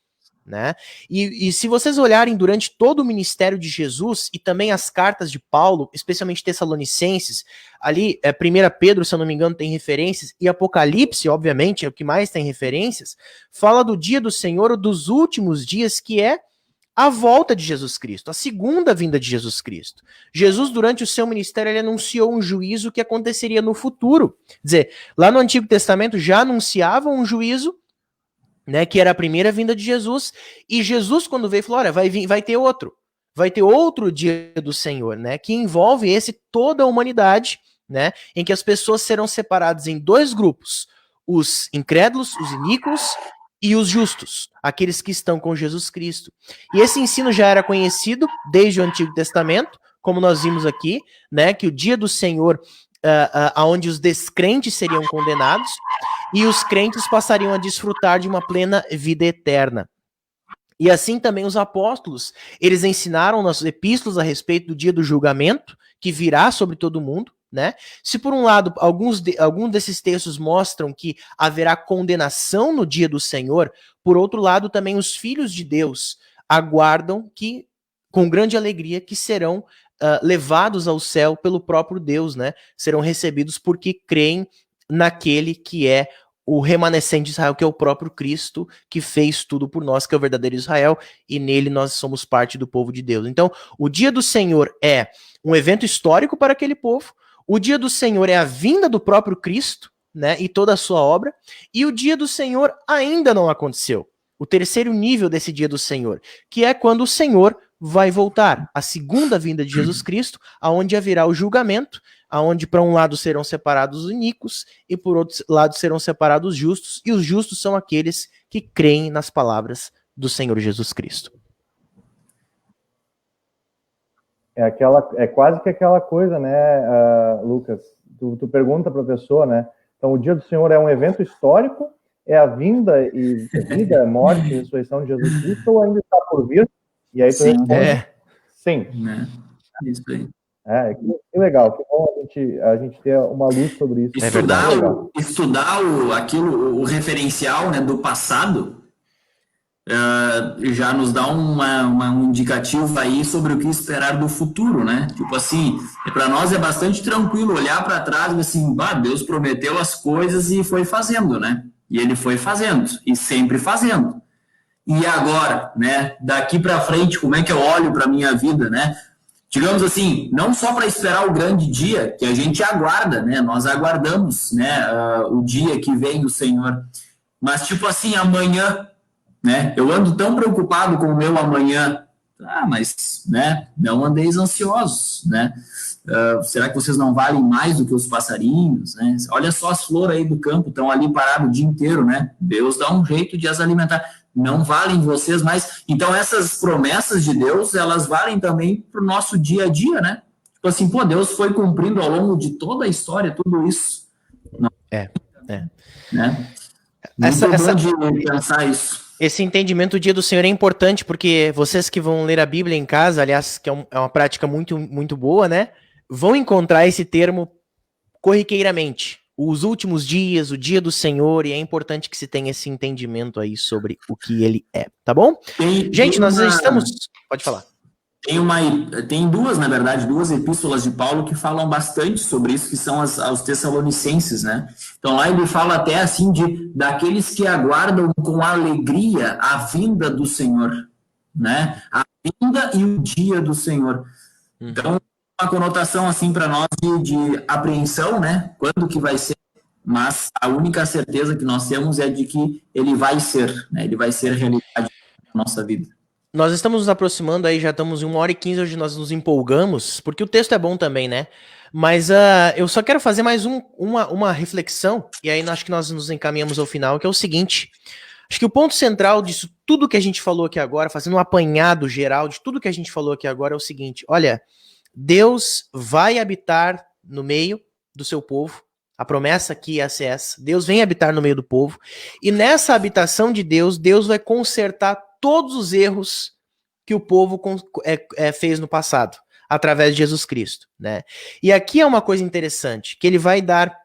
né? E se vocês olharem durante todo o ministério de Jesus e também as cartas de Paulo, especialmente Tessalonicenses, ali, 1 Pedro, se eu não me engano, tem referências, e Apocalipse, obviamente, é o que mais tem referências, fala do dia do Senhor, dos últimos dias, que é a volta de Jesus Cristo, a segunda vinda de Jesus Cristo. Jesus, durante o seu ministério, ele anunciou um juízo que aconteceria no futuro. Quer dizer, lá no Antigo Testamento já anunciava um juízo, né, que era a primeira vinda de Jesus, e Jesus, quando veio, falou, olha, vai ter outro dia do Senhor, né, que envolve toda a humanidade, né, em que as pessoas serão separadas em dois grupos, os incrédulos, os iníquos, e os justos, aqueles que estão com Jesus Cristo. E esse ensino já era conhecido desde o Antigo Testamento, como nós vimos aqui, né, que o dia do Senhor, onde os descrentes seriam condenados, e os crentes passariam a desfrutar de uma plena vida eterna. E assim também os apóstolos, eles ensinaram nas epístolas a respeito do dia do julgamento, que virá sobre todo mundo, né? Se por um lado, alguns desses textos mostram que haverá condenação no dia do Senhor, por outro lado, também os filhos de Deus aguardam que, com grande alegria, que serão levados ao céu pelo próprio Deus, né? Serão recebidos porque creem naquele que é o remanescente de Israel, que é o próprio Cristo, que fez tudo por nós, que é o verdadeiro Israel, e nele nós somos parte do povo de Deus. Então, o dia do Senhor é um evento histórico para aquele povo, o dia do Senhor é a vinda do próprio Cristo, né, e toda a sua obra, e o dia do Senhor ainda não aconteceu. O terceiro nível desse dia do Senhor, que é quando o Senhor vai voltar, a segunda vinda de Jesus Cristo, aonde haverá o julgamento, aonde para um lado serão separados os iníquos e por outro lado serão separados os justos, e os justos são aqueles que creem nas palavras do Senhor Jesus Cristo.
É quase que aquela coisa, né, Lucas? Tu pergunta para a pessoa, né? Então, o dia do Senhor é um evento histórico, é a vinda, morte e ressurreição de Jesus Cristo, ou ainda está por vir? E aí tu responde, sim.
É isso aí.
Que legal, que bom a gente ter uma luz sobre isso.
Estudar o referencial, né, do passado já nos dá um indicativo aí sobre o que esperar do futuro, né? Tipo assim, para nós é bastante tranquilo olhar para trás e assim, Deus prometeu as coisas e foi fazendo, né? E ele foi fazendo, e sempre fazendo. E agora, né, daqui para frente, como é que eu olho para a minha vida, né? Digamos assim, não só para esperar o grande dia, que a gente aguarda, né? Nós aguardamos, né, o dia que vem do Senhor. Mas, tipo assim, amanhã, né? Eu ando tão preocupado com o meu amanhã. Mas, né, não andeis ansiosos, né? Será que vocês não valem mais do que os passarinhos, né? Olha só as flores aí do campo, estão ali paradas o dia inteiro, né? Deus dá um jeito de as alimentar. Não valem vocês mais. Então, essas promessas de Deus, elas valem também para o nosso dia a dia, né? Tipo assim, Deus foi cumprindo ao longo de toda a história tudo isso. Né? Muito bom de pensar isso.
Esse entendimento do dia do Senhor é importante, porque vocês que vão ler a Bíblia em casa, aliás, que é uma prática muito, muito boa, né? Vão encontrar esse termo corriqueiramente. Os últimos dias, o dia do Senhor, e é importante que se tenha esse entendimento aí sobre o que ele é, tá bom? Gente, nós estamos... Pode falar.
Tem duas epístolas de Paulo que falam bastante sobre isso, que são aos Tessalonicenses, né? Então lá ele fala até assim daqueles que aguardam com alegria a vinda do Senhor, né? A vinda e o dia do Senhor. Então, uma conotação assim para nós de apreensão, né? Quando que vai ser? Mas a única certeza que nós temos é de que ele vai ser, né? Ele vai ser realidade na nossa vida.
Nós estamos nos aproximando aí, já estamos em 1h15, hoje nós nos empolgamos, porque o texto é bom também, né? Mas eu só quero fazer mais uma reflexão, e aí acho que nós nos encaminhamos ao final, que é o seguinte. Acho que o ponto central disso, tudo que a gente falou aqui agora, fazendo um apanhado geral de tudo que a gente falou aqui agora, é o seguinte. Olha, Deus vai habitar no meio do seu povo. A promessa aqui é essa. Deus vem habitar no meio do povo. E nessa habitação de Deus, Deus vai consertar todos os erros que o povo fez no passado, através de Jesus Cristo, né? E aqui é uma coisa interessante, que ele vai dar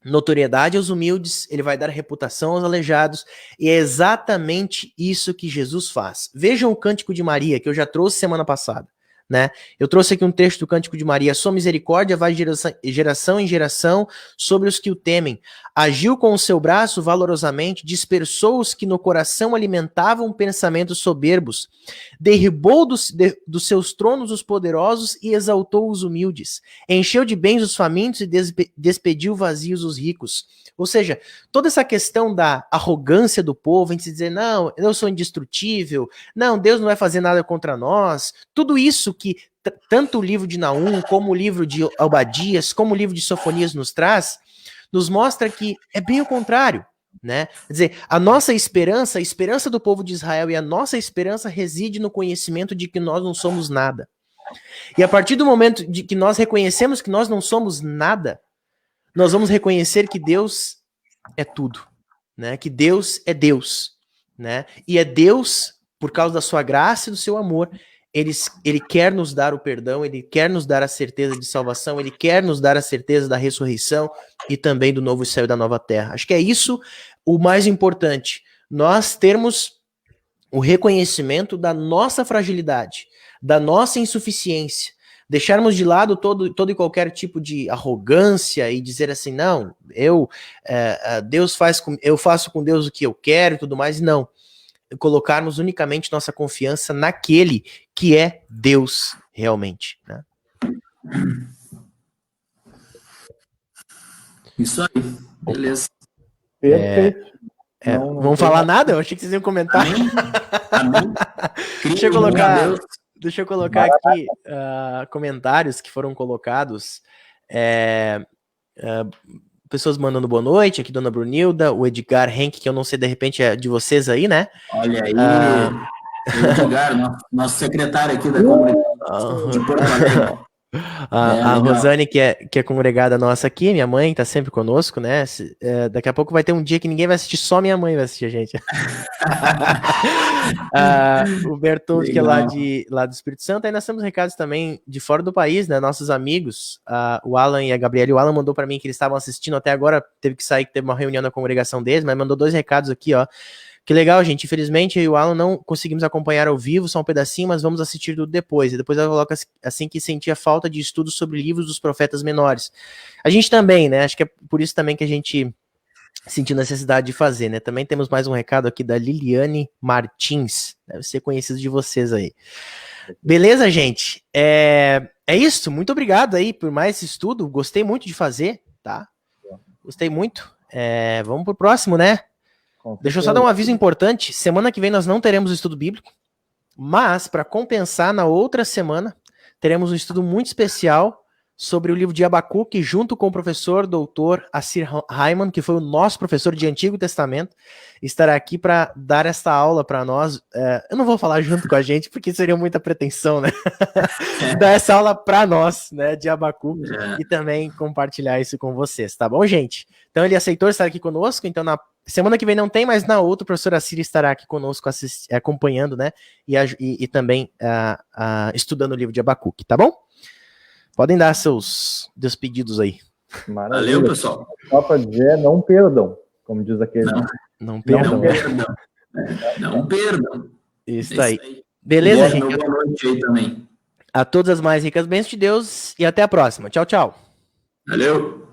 notoriedade aos humildes, ele vai dar reputação aos aleijados, e é exatamente isso que Jesus faz. Vejam o Cântico de Maria, que eu já trouxe semana passada, né? Eu trouxe aqui um texto do Cântico de Maria. Sua misericórdia vai de geração em geração sobre os que o temem. Agiu com o seu braço valorosamente, dispersou os que no coração alimentavam pensamentos soberbos, derribou dos seus tronos os poderosos e exaltou os humildes, encheu de bens os famintos e despediu vazios os ricos. Ou seja, toda essa questão da arrogância do povo, em se dizer, não, eu sou indestrutível, não, Deus não vai fazer nada contra nós, tudo isso que tanto o livro de Naum, como o livro de Obadias, como o livro de Sofonias nos traz, nos mostra que é bem o contrário, né? Quer dizer, a nossa esperança, a esperança do povo de Israel e a nossa esperança reside no conhecimento de que nós não somos nada. E a partir do momento de que nós reconhecemos que nós não somos nada, nós vamos reconhecer que Deus é tudo, né? Que Deus é Deus, né? E é Deus, por causa da sua graça e do seu amor, ele quer nos dar o perdão, ele quer nos dar a certeza de salvação, ele quer nos dar a certeza da ressurreição e também do novo céu e da nova terra. Acho que é isso o mais importante, nós termos o reconhecimento da nossa fragilidade, da nossa insuficiência, deixarmos de lado todo e qualquer tipo de arrogância e dizer assim, não, eu faço com Deus o que eu quero e tudo mais, não. Colocarmos unicamente nossa confiança naquele que é Deus realmente, né?
Isso aí, beleza.
Perfeito.
Vamos falar nada? Eu achei que vocês iam comentar.
Amém.
Deixa eu colocar aqui comentários que foram colocados. Pessoas mandando boa noite, aqui Dona Brunilda, o Edgar Henk, que eu não sei, de repente é de vocês aí, né?
Olha aí, Edgar, nosso secretário aqui da comunidade de Porto Alegre.
A Rosane, que é congregada nossa aqui, minha mãe tá sempre conosco, né? Daqui a pouco vai ter um dia que ninguém vai assistir, só minha mãe vai assistir a gente. O Bertoldo, que é lá do Espírito Santo. Aí nós temos recados também de fora do país, né? Nossos amigos, o Alan e a Gabriela. O Alan mandou para mim que eles estavam assistindo até agora, teve que sair, que teve uma reunião na congregação deles, mas mandou 2 recados aqui, ó. Que legal, gente. Infelizmente, eu e o Alan não conseguimos acompanhar ao vivo, só um pedacinho, mas vamos assistir tudo depois. E depois eu coloco assim que sentia falta de estudos sobre livros dos profetas menores. A gente também, né? Acho que é por isso também que a gente sentiu necessidade de fazer, né? Também temos mais um recado aqui da Liliane Martins. Deve ser conhecido de vocês aí. Beleza, gente? É isso. Muito obrigado aí por mais esse estudo. Gostei muito de fazer, tá? Gostei muito. Vamos pro próximo, né? Deixa eu só dar um aviso importante. Semana que vem nós não teremos estudo bíblico, mas para compensar, na outra semana teremos um estudo muito especial sobre o livro de Abacuque, junto com o professor doutor Assir Raiman, que foi o nosso professor de Antigo Testamento, estará aqui para dar esta aula para nós. Eu não vou falar junto com a gente, porque seria muita pretensão, né? Dar essa aula para nós, né, de Abacuque, e também compartilhar isso com vocês, tá bom, gente? Então ele aceitou estar aqui conosco, então na semana que vem não tem, mas na outra o professor Assir estará aqui conosco acompanhando, né, e também estudando o livro de Abacuque, tá bom? Podem dar seus despedidos aí.
Maravilha.
Valeu, pessoal.
Só para dizer, não perdam, como diz aquele.
Não perdam.
Não perdam.
Isso aí. Beleza, gente?
Boa noite aí também.
A todas as mais ricas bênçãos de Deus e até a próxima. Tchau, tchau.
Valeu.